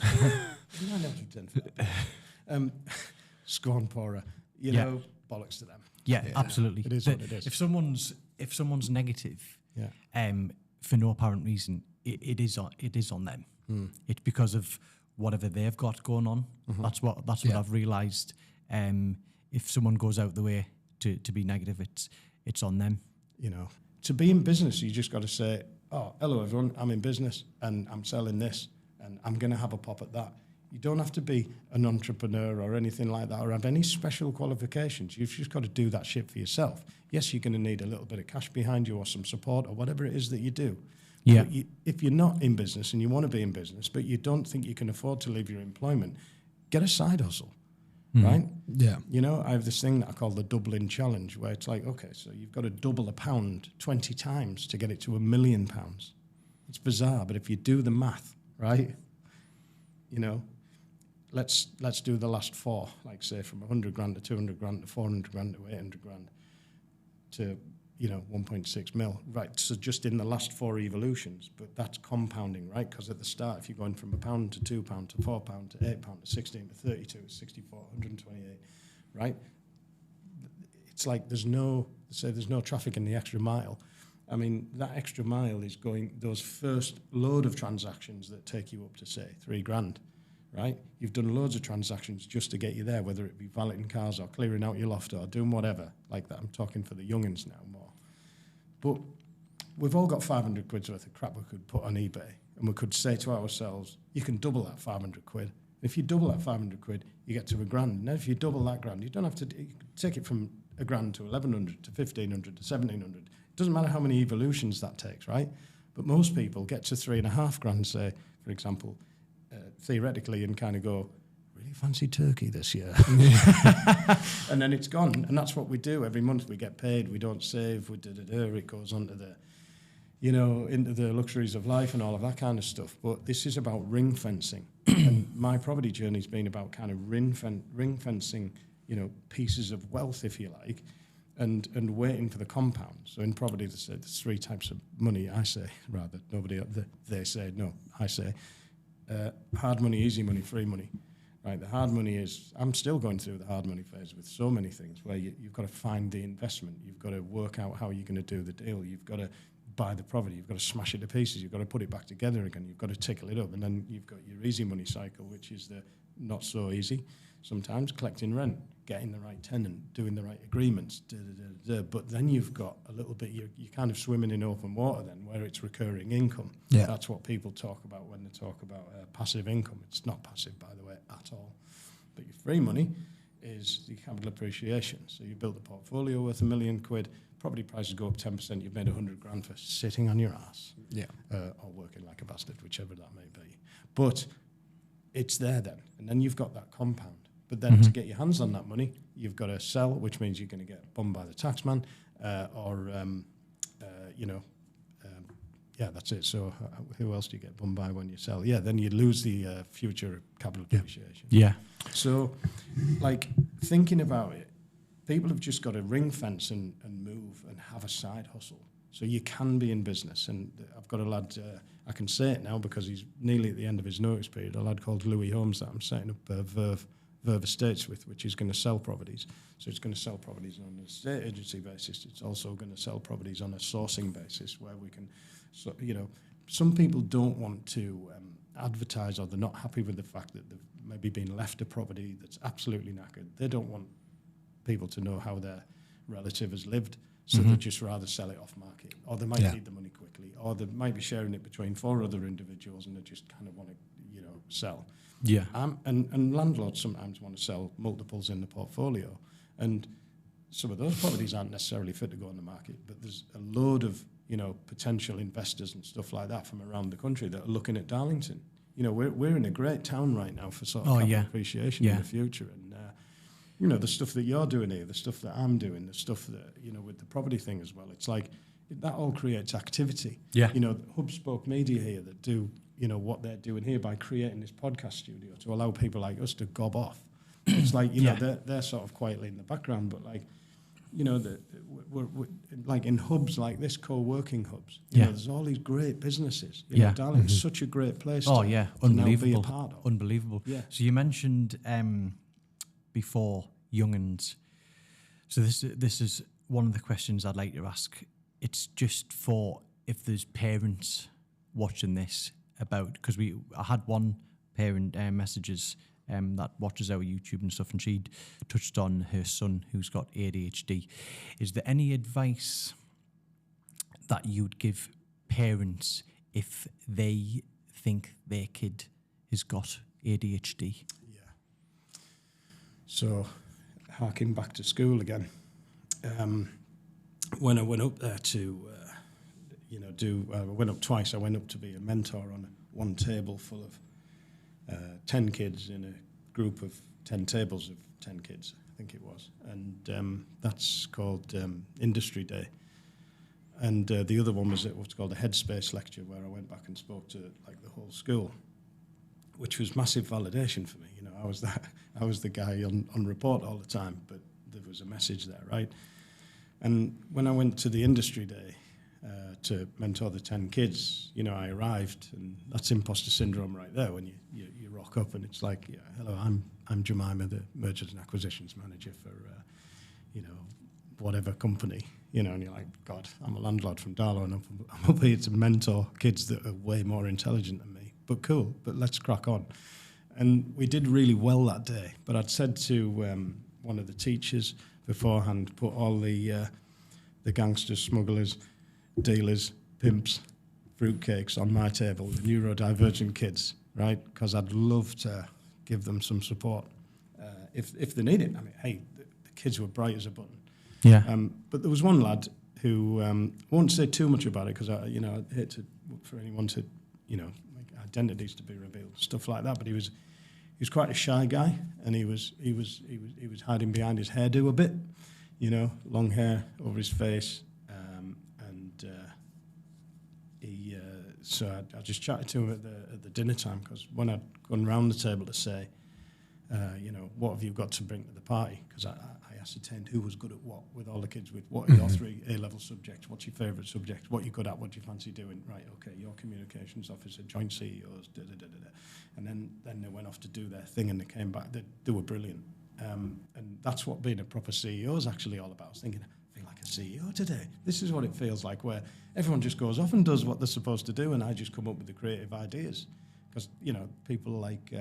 Scorn pourer. You know, bollocks to them. Yeah, absolutely. It is what it is. If someone's negative, for no apparent reason, it is on them. It's because of whatever they've got going on. That's what I've realised. If someone goes out the way to be negative, it's on them. You know, to be in business, you just got to say, oh, hello everyone, I'm in business and I'm selling this and I'm going to have a pop at that. You don't have to be an entrepreneur or anything like that or have any special qualifications. You've just got to do that shit for yourself. Yes, you're going to need a little bit of cash behind you or some support or whatever it is that you do. Yeah. But if you're not in business and you want to be in business, but you don't think you can afford to leave your employment, get a side hustle, right? Yeah. You know, I have this thing that I call the doubling challenge, where it's like, okay, so you've got to double a pound 20 times to get it to £1 million. It's bizarre, but if you do the math, right, you know, let's do the last four, like say from 100 grand to 200 grand to 400 grand to 800 grand to, you know, 1.6 mil, right? So just in the last four evolutions, but that's compounding, right? Because at the start, if you're going from £1 to £2 to £4 to £8 to 16 to 32, 64, 128, right? It's like there's no traffic in the extra mile. I mean, that extra mile is going, those first load of transactions that take you up to, say, £3,000, right? You've done loads of transactions just to get you there, whether it be valeting cars or clearing out your loft or doing whatever like that. I'm talking for the youngins now more. But we've all got 500 quid's worth of crap we could put on eBay, and we could say to ourselves, you can double that 500 quid. If you double that 500 quid, you get to £1,000. And if you double that grand, you don't have to you can take it from £1,000 to 1,100 to 1,500 to 1,700. It doesn't matter how many evolutions that takes, right? But most people get to £3,500, say, for example, theoretically, and kind of go, really fancy turkey this year. And then it's gone. And that's what we do. Every month we get paid, we don't save, it goes on to the, you know, into the luxuries of life and all of that kind of stuff. But this is about ring fencing. And my property journey's been about kind of ring fencing, you know, pieces of wealth, if you like, and waiting for the compound. So in property, there's three types of money, I say, rather. They say, no, I say. Hard money, easy money, free money. Right, the hard money is, I'm still going through the hard money phase with so many things where you've got to find the investment, you've got to work out how you're going to do the deal, you've got to buy the property, you've got to smash it to pieces, you've got to put it back together again, you've got to tickle it up, and then you've got your easy money cycle, which is the not so easy, sometimes collecting rent, getting the right tenant, doing the right agreements, but then you've got a little bit, you're kind of swimming in open water then, where it's recurring income. Yeah. That's what people talk about when they talk about passive income. It's not passive, by the way, at all. But your free money is the capital appreciation. So you built a portfolio worth £1 million, property prices go up 10%, you've made 100 grand for sitting on your ass. Yeah. Or working like a bastard, whichever that may be. But it's there then. And then you've got that compound. But then to get your hands on that money, you've got to sell, which means you're going to get bummed by the taxman, that's it. So who else do you get bummed by when you sell? Yeah, then you lose the future capital appreciation. Yeah. So, like, thinking about it, people have just got to ring fence and move and have a side hustle. So you can be in business. And I've got a lad, I can say it now because he's nearly at the end of his notice period, a lad called Louis Holmes that I'm setting up Verve Estates with, which is going to sell properties. So it's going to sell properties on an estate agency basis. It's also going to sell properties on a sourcing basis where we can, so, you know, some people don't want to advertise, or they're not happy with the fact that they've maybe been left a property that's absolutely knackered. They don't want people to know how their relative has lived, so they'd just rather sell it off market. Or they might need the money quickly, or they might be sharing it between 4 other individuals and they just kind of want to, you know, sell. Yeah. And landlords sometimes want to sell multiples in the portfolio. And some of those properties aren't necessarily fit to go on the market, but there's a load of, you know, potential investors and stuff like that from around the country that are looking at Darlington. You know, we're in a great town right now for sort of capital appreciation in the future. And, you know, the stuff that you're doing here, the stuff that I'm doing, the stuff that, you know, with the property thing as well, it's like that all creates activity. Yeah. You know, hub spoke media here that do you know, what they're doing here by creating this podcast studio to allow people like us to gob off. It's like, you know, they're sort of quietly in the background, but like, you know, we're like in hubs like this, co-working hubs. You know, there's all these great businesses. You know, Darling's such a great place. To now be a part of. Unbelievable. Yeah. So you mentioned before young'uns. So this is one of the questions I'd like to ask. It's just for if there's parents watching this about, because I had one parent messages that watches our YouTube and stuff, and she'd touched on her son who's got ADHD. Is there any advice that you'd give parents if they think their kid has got ADHD? Yeah. So, harking back to school again, when I went up there to, I went up twice. I went up to be a mentor on one table full of 10 kids in a group of 10 tables of 10 kids, I think it was. And that's called Industry Day. And the other one was at what's called a Headspace lecture, where I went back and spoke to like the whole school, which was massive validation for me. You know, I was the guy on report all the time, but there was a message there, right? And when I went to the Industry Day to mentor the 10 kids, you know, I arrived, and that's imposter syndrome right there. When you rock up and it's like, yeah, hello, I'm Jemima, the mergers and acquisitions manager for, whatever company, you know, and you're like, God, I'm a landlord from Darlow, and I'm up here to mentor kids that are way more intelligent than me. But cool, but let's crack on. And we did really well that day. But I'd said to one of the teachers beforehand, put all the gangsters, smugglers, dealers, pimps, fruitcakes on my table, the neurodivergent kids, right? Because I'd love to give them some support if they need it. I mean, hey, the kids were bright as a button. Yeah. But there was one lad who won't say too much about it, because I hate for anyone to, like identities to be revealed, stuff like that. But he was quite a shy guy, and he was hiding behind his hairdo a bit, long hair over his face, so I just chatted to him at the dinner time, because when I'd gone round the table to say, what have you got to bring to the party? Because I ascertained who was good at what with all the kids, with what are your 3 A-level subjects, what's your favourite subject, what you're good at, what do you fancy doing, right, okay, your communications officer, joint CEOs, da-da-da-da-da. And then they went off to do their thing, and they came back, they were brilliant. And that's what being a proper CEO is actually all about. I was thinking, I feel like a CEO today. This is what it feels like, where everyone just goes off and does what they're supposed to do, and I just come up with the creative ideas. Because, people like,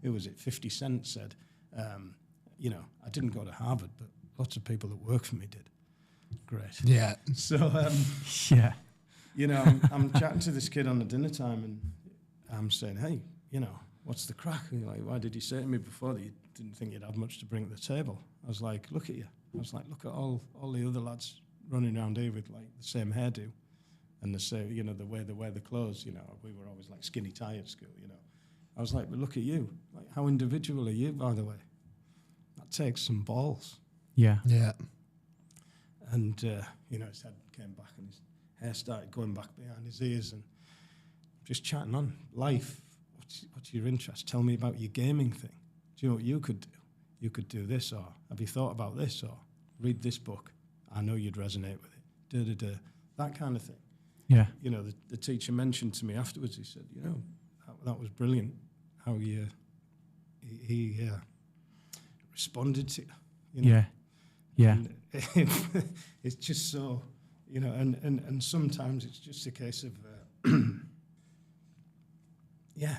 who was it, 50 Cent said, I didn't go to Harvard, but lots of people that work for me did. Great. Yeah. So, yeah. I'm chatting to this kid on the dinner time, and I'm saying, hey, what's the crack? And you're like, why did you say to me before that you didn't think you'd have much to bring to the table? I was like, look at you. I was like, look at all the other lads running around here with like the same hairdo and the same, the way they wear the clothes. We were always like skinny tie at school. I was like, but look at you. Like, how individual are you, by the way? That takes some balls. Yeah. Yeah. And his head came back, and his hair started going back behind his ears, and just chatting on life. What's your interest? Tell me about your gaming thing. Do you know what you could do? You could do this, or have you thought about this, or read this book. I know you'd resonate with it. That kind of thing. Yeah. The teacher mentioned to me afterwards, he said, that was brilliant how he responded to you. Yeah. Yeah. And it's just so, and sometimes it's just a case of, Yeah.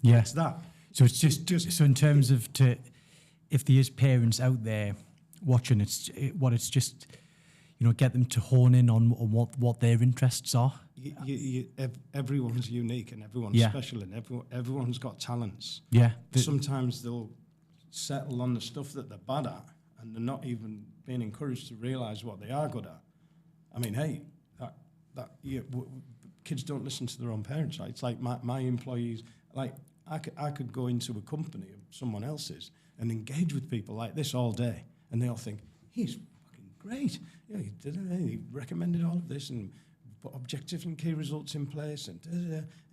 It's that. So it's just so in terms of if there is parents out there watching, it's just get them to hone in on what their interests are. Everyone's unique, and everyone's special, and everyone's got talents. Yeah. Sometimes they'll settle on the stuff that they're bad at, and they're not even being encouraged to realise what they are good at. I mean, hey, kids don't listen to their own parents, right? It's like my employees, like I could go into a company of someone else's and engage with people like this all day, and they all think, he's fucking great. He recommended all of this and put objective and key results in place, and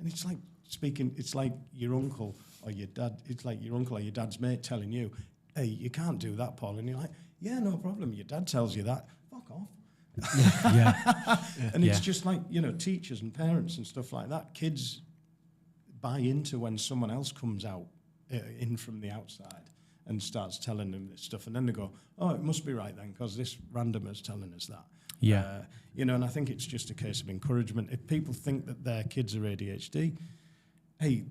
it's like speaking. It's like your uncle or your dad. It's like your uncle or your dad's mate telling you, "Hey, you can't do that, Paul," and you're like, "Yeah, no problem." Your dad tells you that. Fuck off. And it's just like, teachers and parents and stuff like that. Kids buy into when someone else comes out in from the outside and starts telling them this stuff, and then they go, "Oh, it must be right then, because this randomer's telling us that." And I think it's just a case of encouragement. If people think that their kids are ADHD, hey,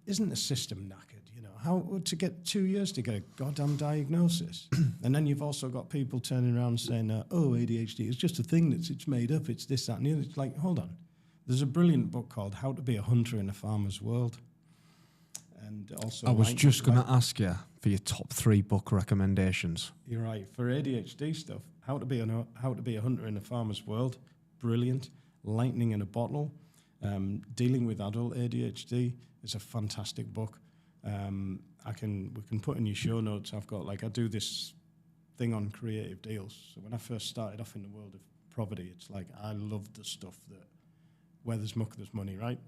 isn't the system knackered? How to get 2 years to get a goddamn diagnosis? And then you've also got people turning around saying, ADHD is just a thing it's made up, it's this, that, and the other. It's like, hold on. There's a brilliant book called How to Be a Hunter in a Farmer's World. And also, I was just going to ask you for your top 3 book recommendations. You're right. For ADHD stuff, How to Be a Hunter in a Farmer's World, brilliant. Lightning in a Bottle, Dealing with Adult ADHD is a fantastic book. We can put in your show notes. I do this thing on creative deals. So when I first started off in the world of property, it's like I love the stuff that where there's muck, there's money, right?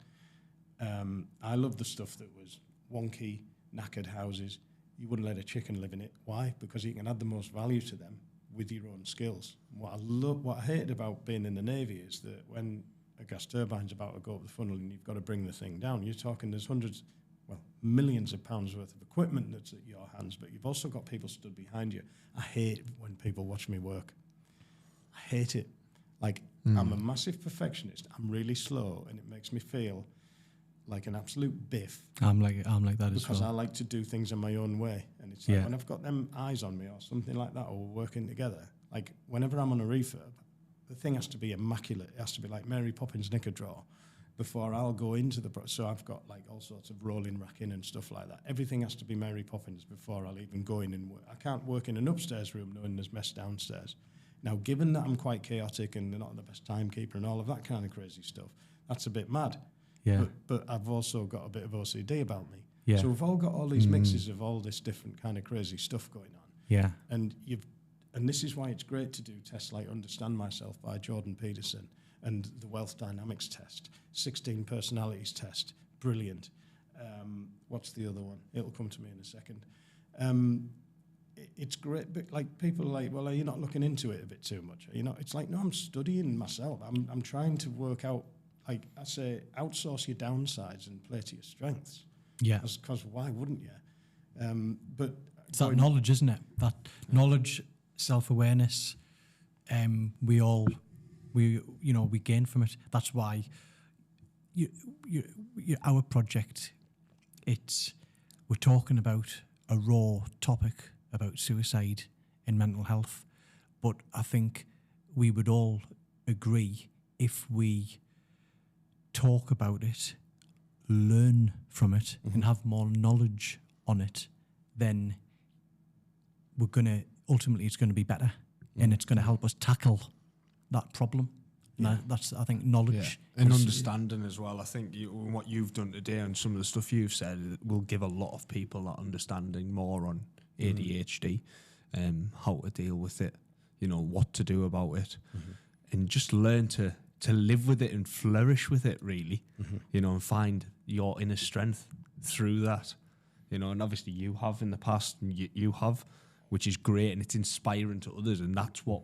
I love the stuff that was wonky, knackered houses. You wouldn't let a chicken live in it. Why? Because you can add the most value to them with your own skills. What I hated about being in the Navy is that when a gas turbine's about to go up the funnel and you've got to bring the thing down, you're talking there's millions of pounds worth of equipment that's at your hands, but you've also got people stood behind you. I hate when people watch me work. I hate it. I'm a massive perfectionist. I'm really slow, and it makes me feel like an absolute biff. I'm like that as well. Because I like to do things in my own way. And it's like when I've got them eyes on me or something like that, or we're working together, like whenever I'm on a refurb, the thing has to be immaculate. It has to be like Mary Poppins knicker drawer before I'll go into the... So I've got like all sorts of rolling racking and stuff like that. Everything has to be Mary Poppins before I'll even go in and work. I can't work in an upstairs room knowing there's mess downstairs. Now, given that I'm quite chaotic and not the best timekeeper and all of that kind of crazy stuff, that's a bit mad. Yeah. But I've also got a bit of OCD about me. Yeah. So we've all got all these mixes of all this different kind of crazy stuff going on. Yeah. And this is why it's great to do tests like Understand Myself by Jordan Peterson and the Wealth Dynamics test, 16 personalities test, brilliant. What's the other one? It'll come to me in a second. It's great, but like people are like, well, are you not looking into it a bit too much? It's like, no, I'm studying myself. I'm trying to work out, like I say, outsource your downsides and play to your strengths. Yeah. Because why wouldn't you? But it's that knowledge, isn't it? That knowledge, self-awareness, we gain from it. That's why our project, we're talking about a raw topic about suicide and mental health, but I think we would all agree if we talk about it, learn from it, and have more knowledge on it, then ultimately it's going to be better, and it's going to help us tackle that problem. That's, I think, knowledge. Yeah. And understanding as well. I think what you've done today and some of the stuff you've said will give a lot of people that understanding more on ADHD, how to deal with it, what to do about it, and just learn to live with it and flourish with it, really, and find your inner strength through that, and obviously you have in the past, and you have, which is great, and it's inspiring to others, and that's what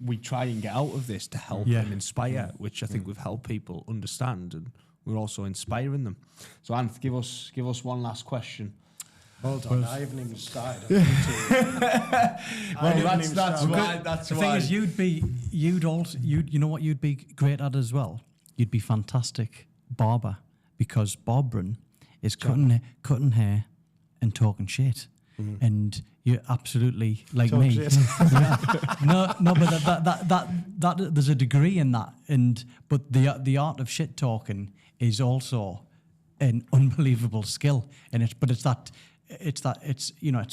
we try and get out of this, to help and inspire, which I think we've helped people understand, and we're also inspiring them. So, Anth, give us one last question. Hold on, I haven't even started. That's why. The thing is, you know what you'd be great at as well? You'd be fantastic barber, because barbering is cutting hair and talking shit. And you're absolutely like me. No, but that there's a degree in that, but the art of shit talking is also an unbelievable skill, and it's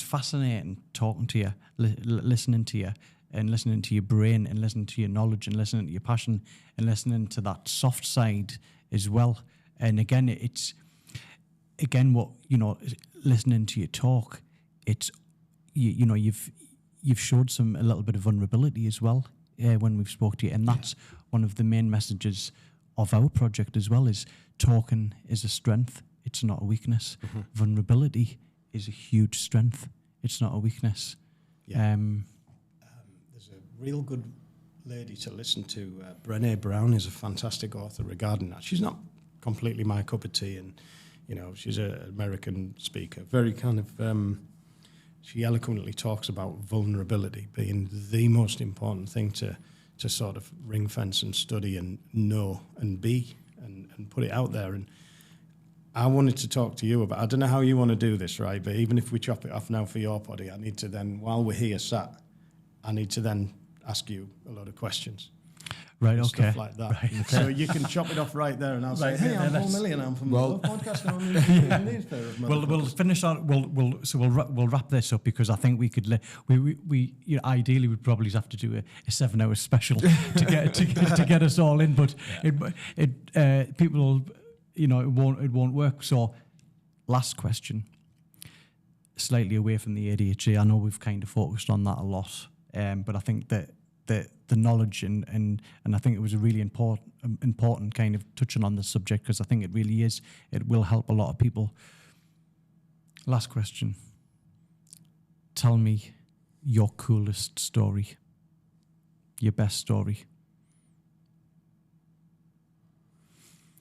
fascinating talking to you, listening to you, and listening to your brain, and listening to your knowledge, and listening to your passion, and listening to that soft side as well. And again, listening to you talk. It's you've showed a little bit of vulnerability as well when we've spoke to you, and that's one of the main messages of our project as well is talking is a strength. It's not a weakness. Vulnerability is a huge strength. It's not a weakness. Yeah. There's a real good lady to listen to. Brené Brown is a fantastic author regarding that. She's not completely my cup of tea, and she's an American speaker. Very kind of. She eloquently talks about vulnerability being the most important thing to sort of ring fence and study and know and be and put it out there. And I wanted to talk to you about, I don't know how you want to do this, right? But even if we chop it off now for your poddy, I need to then, while we're here sat, I need to then ask you a lot of questions. Right, and okay. Stuff like that. Right. So you can chop it off right there, and I'll say, hey, I'm Paul Million, I'm from the podcast, and I'm We'll finish on. We'll wrap this up because I think we could. We ideally would probably have to do a 7-hour special to get us all in, but people, it won't work. So, last question, slightly away from the ADHD. I know we've kind of focused on that a lot, but I think that the knowledge and I think it was a really important kind of touching on the subject because I think it really is. It will help a lot of people. Last question. Tell me your coolest story. Your best story.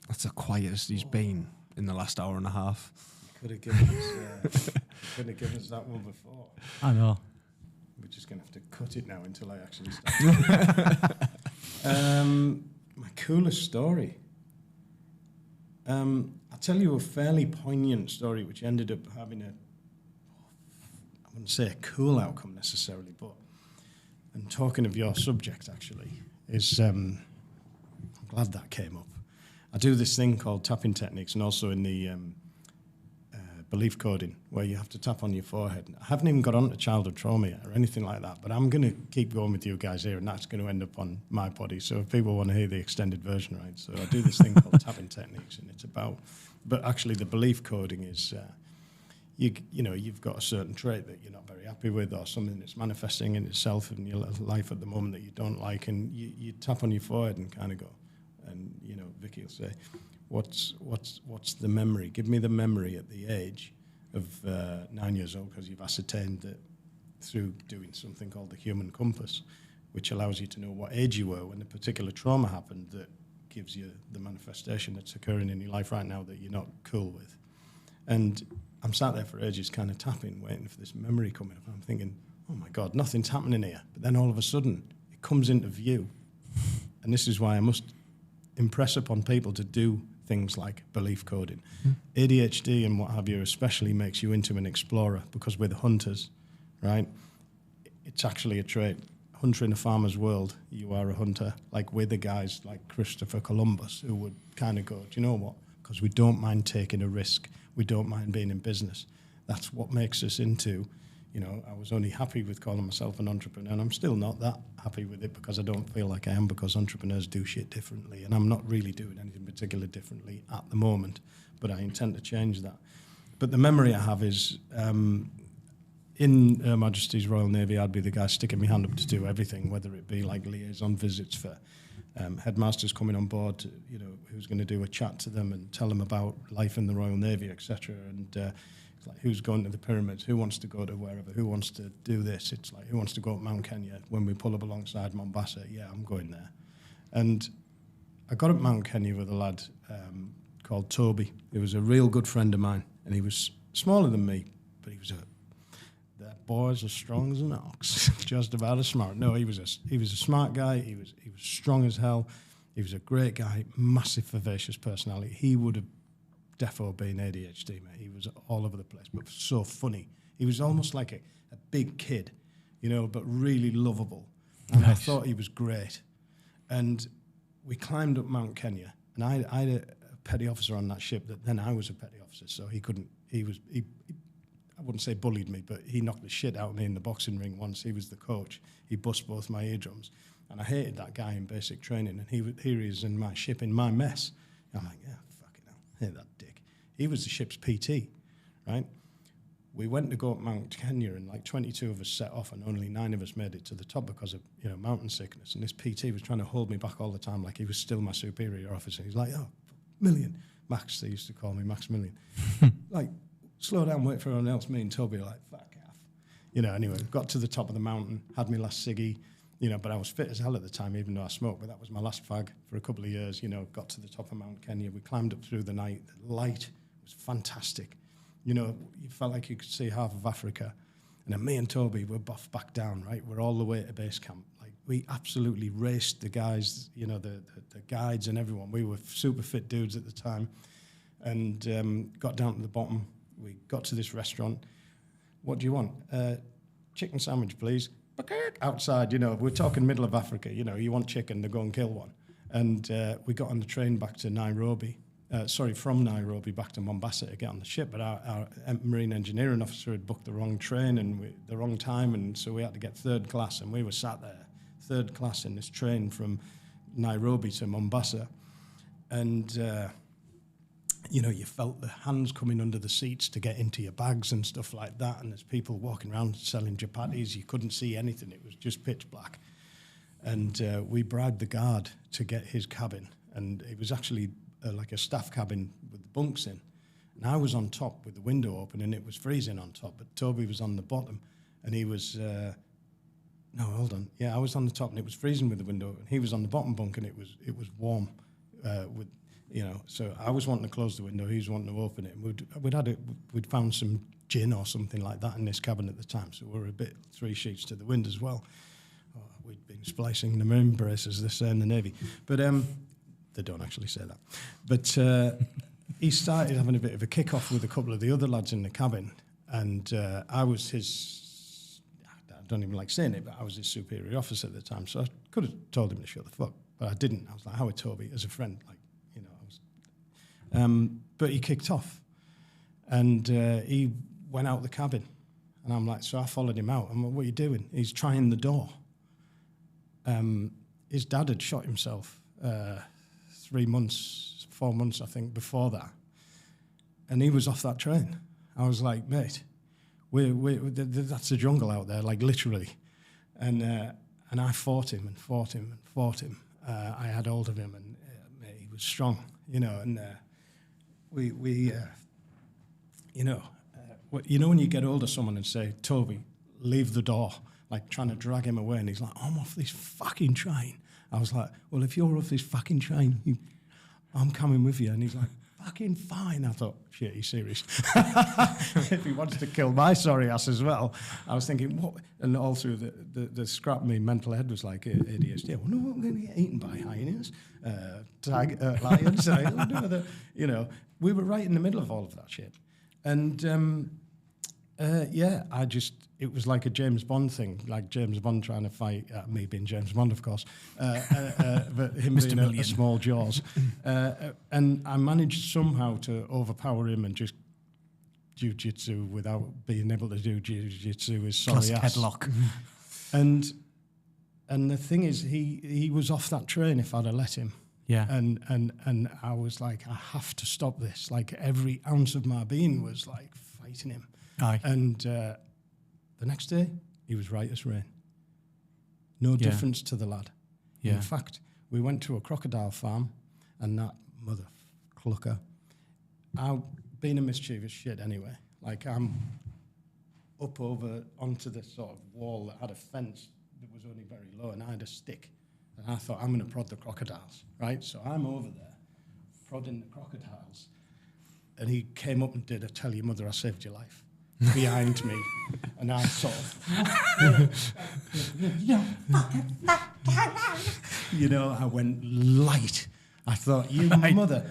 That's the quietest he's been in the last hour and a half. Could have given us that one before. I know. We're just going to have to cut it now until I actually start. My coolest story. I'll tell you a fairly poignant story which ended up having I wouldn't say a cool outcome necessarily, but, and talking of your subject actually, is I'm glad that came up. I do this thing called tapping techniques and also in the belief coding where you have to tap on your forehead. I haven't even got onto childhood trauma yet or anything like that, but I'm going to keep going with you guys here and that's going to end up on my body. So if people want to hear the extended version, right? So I do this thing called tapping techniques and it's about, but actually the belief coding is, you've got a certain trait that you're not very happy with or something that's manifesting in itself in your life at the moment that you don't like, and you tap on your forehead and kind of go, and Vicky will say, what's the memory? Give me the memory at the age of 9 years old, because you've ascertained that through doing something called the human compass, which allows you to know what age you were when a particular trauma happened that gives you the manifestation that's occurring in your life right now that you're not cool with. And I'm sat there for ages kind of tapping, waiting for this memory coming up. I'm thinking, oh my God, nothing's happening here. But then all of a sudden, it comes into view. And this is why I must impress upon people to do things like belief coding. ADHD and what have you especially makes you into an explorer, because we're the hunters, right? It's actually a trait. Hunter in a farmer's world, you are a hunter. Like we're the guys like Christopher Columbus who would kind of go, do you know what? Because we don't mind taking a risk. We don't mind being in business. That's what makes us into, I was only happy with calling myself an entrepreneur, and I'm still not that happy with it because I don't feel like I am, because entrepreneurs do shit differently, and I'm not really doing anything particular differently at the moment, but I intend to change that. But the memory I have is, in Her Majesty's Royal Navy, I'd be the guy sticking my hand up to do everything, whether it be like liaison visits for headmasters coming on board, who's going to do a chat to them and tell them about life in the Royal Navy, etc. And like who's going to the pyramids, who wants to go to wherever, who wants to do this. It's like, who wants to go up Mount Kenya when we pull up alongside Mombasa? Yeah, I'm going there. And I got up Mount Kenya with a lad called Toby. He was a real good friend of mine, and he was smaller than me, but he was that boy's as strong as an ox, just about as smart. No, he was a smart guy. He was strong as hell. He was a great guy, massive vivacious personality. He would have defo been ADHD, mate. He was all over the place, but so funny. He was almost like a big kid, but really lovable. And nice. I thought he was great. And we climbed up Mount Kenya, and I had a petty officer on that ship that then I was a petty officer, so he I wouldn't say bullied me, but he knocked the shit out of me in the boxing ring once. He was the coach. He bust both my eardrums. And I hated that guy in basic training, and here he is in my ship, in my mess. And I'm like, yeah, fucking hell, hate that dick. He was the ship's PT, right? We went to go up Mount Kenya, and like 22 of us set off, and only 9 of us made it to the top because of mountain sickness. And this PT was trying to hold me back all the time, like he was still my superior officer. He's like, "Oh, Million, Max." They used to call me Max Million. Like, slow down, wait for everyone else. Me and Toby were like, "Fuck off." Anyway, got to the top of the mountain, had my last ciggy. But I was fit as hell at the time, even though I smoked. But that was my last fag for a couple of years. Got to the top of Mount Kenya. We climbed up through the night. The light was fantastic. You felt like you could see half of Africa. And then me and Toby were buffed back down, right? We're all the way to base camp. Like, we absolutely raced the guys, the guides and everyone. We were super fit dudes at the time. And got down to the bottom. We got to this restaurant. "What do you want?" "Chicken sandwich, please." Outside, we're talking middle of Africa. You want chicken, to go and kill one. And we got on the train back to Nairobi. From Nairobi back to Mombasa to get on the ship. But our marine engineering officer had booked the wrong train and the wrong time, and so we had to get third class. And we were sat there, third class in this train from Nairobi to Mombasa. And you felt the hands coming under the seats to get into your bags and stuff like that. And there's people walking around selling chapatis. You couldn't see anything. It was just pitch black. And we bribed the guard to get his cabin. And it was actually like a staff cabin with the bunks in. And I was on top with the window open, and it was freezing on top. But Toby was on the bottom, and he was... no, hold on. Yeah, I was on the top, and it was freezing with the window. And he was on the bottom bunk, and it was warm with... so I was wanting to close the window, he was wanting to open it. We'd found some gin or something like that in this cabin at the time, so we were a bit 3 sheets to the wind as well. We'd been splicing the marine braces, they say in the Navy. But they don't actually say that. But he started having a bit of a kick-off with a couple of the other lads in the cabin, and I was his... I don't even like saying it, but I was his superior officer at the time, so I could have told him to shut the fuck, but I didn't. I was like, "Howard Toby," as a friend, like, but he kicked off, and he went out the cabin, and I'm like, so I followed him out. I'm like, "What are you doing?" He's trying the door. His dad had shot himself 4 months, I think, before that, and he was off that train. I was like, "Mate, that's the jungle out there, like, literally," and I fought him. I had hold of him, and mate, he was strong, and. When you get hold of someone and say, "Toby, leave the door," like trying to drag him away, and he's like, "I'm off this fucking train." I was like, "Well, if you're off this fucking train, I'm coming with you." And he's like, "Fucking fine." I thought, shit, he's serious. If he wants to kill my sorry ass as well. I was thinking, what? And all through the scrap me mental head was like, ADHD. I wonder what I'm going to get eaten by: hyenas, lions. We were right in the middle of all of that shit. And it was like a James Bond thing, like James Bond trying to fight, me being James Bond, of course, but him being a small Jaws. And I managed somehow to overpower him and just jiu-jitsu without being able to do jiu-jitsu with sorry ass. Headlock. And the thing is, he was off that train if I'd have let him. Yeah. And I was like, I have to stop this. Like, every ounce of my being was like fighting him. Aye. And the next day, he was right as rain. No difference to the lad. Yeah. In fact, we went to a crocodile farm, and that mother clucker, I've been a mischievous shit anyway. Like, I'm up over onto this sort of wall that had a fence that was only very low, and I had a stick. And I thought, I'm going to prod the crocodiles, right? So I'm over there, prodding the crocodiles. And he came up and did a "tell your mother I saved your life" behind me. And I sort of, I went light. I thought, "You mother,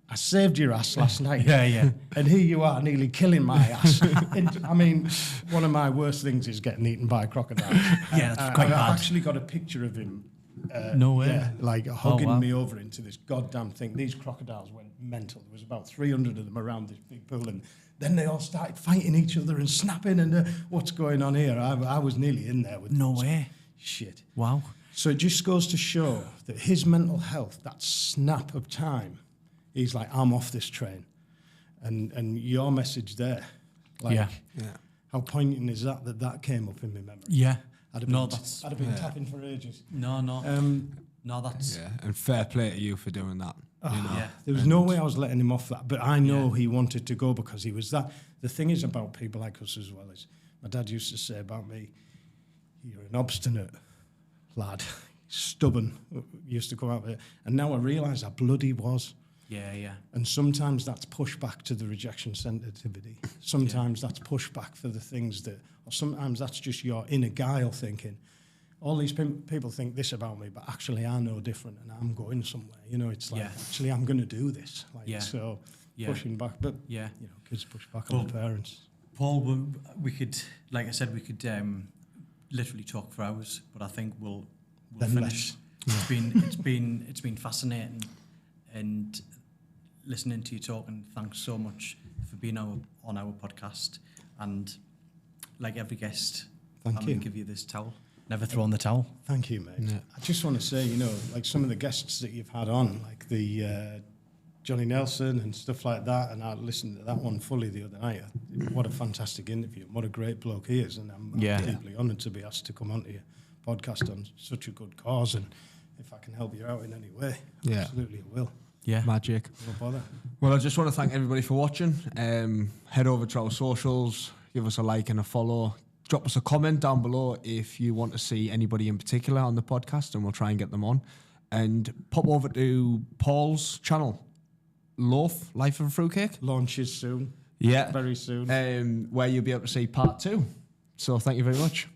I saved your ass last night." Yeah. And here you are nearly killing my ass. I mean, one of my worst things is getting eaten by a crocodile. Yeah, that's quite bad. I've actually got a picture of him. No way. Yeah, like hugging me over into this goddamn thing. These crocodiles went mental. There was about 300 of them around this big pool, and then they all started fighting each other and snapping, and what's going on here? I was nearly in there with no way. Shit. Wow. So it just goes to show that his mental health, that snap of time, he's like, "I'm off this train." And your message there, Like, Yeah. how poignant is that came up in my memory? Yeah. I'd have been tapping for ages. No, that's... Yeah, and fair play to you for doing that. You know? Yeah. There was no way I was letting him off that, but I know he wanted to go because he was that. The thing is about people like us as well is, my dad used to say about me, you're an obstinate lad, stubborn, used to come out with it. And now I realise how bloody was. Yeah. And sometimes that's pushback to the rejection sensitivity. Sometimes that's pushback for the things that, or sometimes that's just your inner guile thinking, all these people think this about me, but actually I know different and I'm going somewhere. You know, it's like, actually I'm going to do this. Like, so pushing back, but you know, kids push back on their parents. Paul, we could, like I said, we could literally talk for hours, but I think we'll finish. It's been fascinating, and listening to you talk, and thanks so much for being on our podcast. And like every guest, I'm going to give you this towel. Never thrown the towel. Thank you, mate. Yeah. I just want to say, you know, like some of the guests that you've had on, like the Johnny Nelson and stuff like that, and I listened to that one fully the other night. What a fantastic interview. What a great bloke he is. And I'm deeply honoured to be asked to come onto your podcast on such a good cause. And if I can help you out in any way, absolutely I will. Yeah. Magic. No bother. Well, I just want to thank everybody for watching. Head over to our socials, give us a like and a follow. Drop us a comment down below if you want to see anybody in particular on the podcast, and we'll try and get them on. And pop over to Paul's channel, LOAF, Life of a Fruitcake. Launches soon. Yeah. Very soon. Where you'll be able to see part 2. So thank you very much.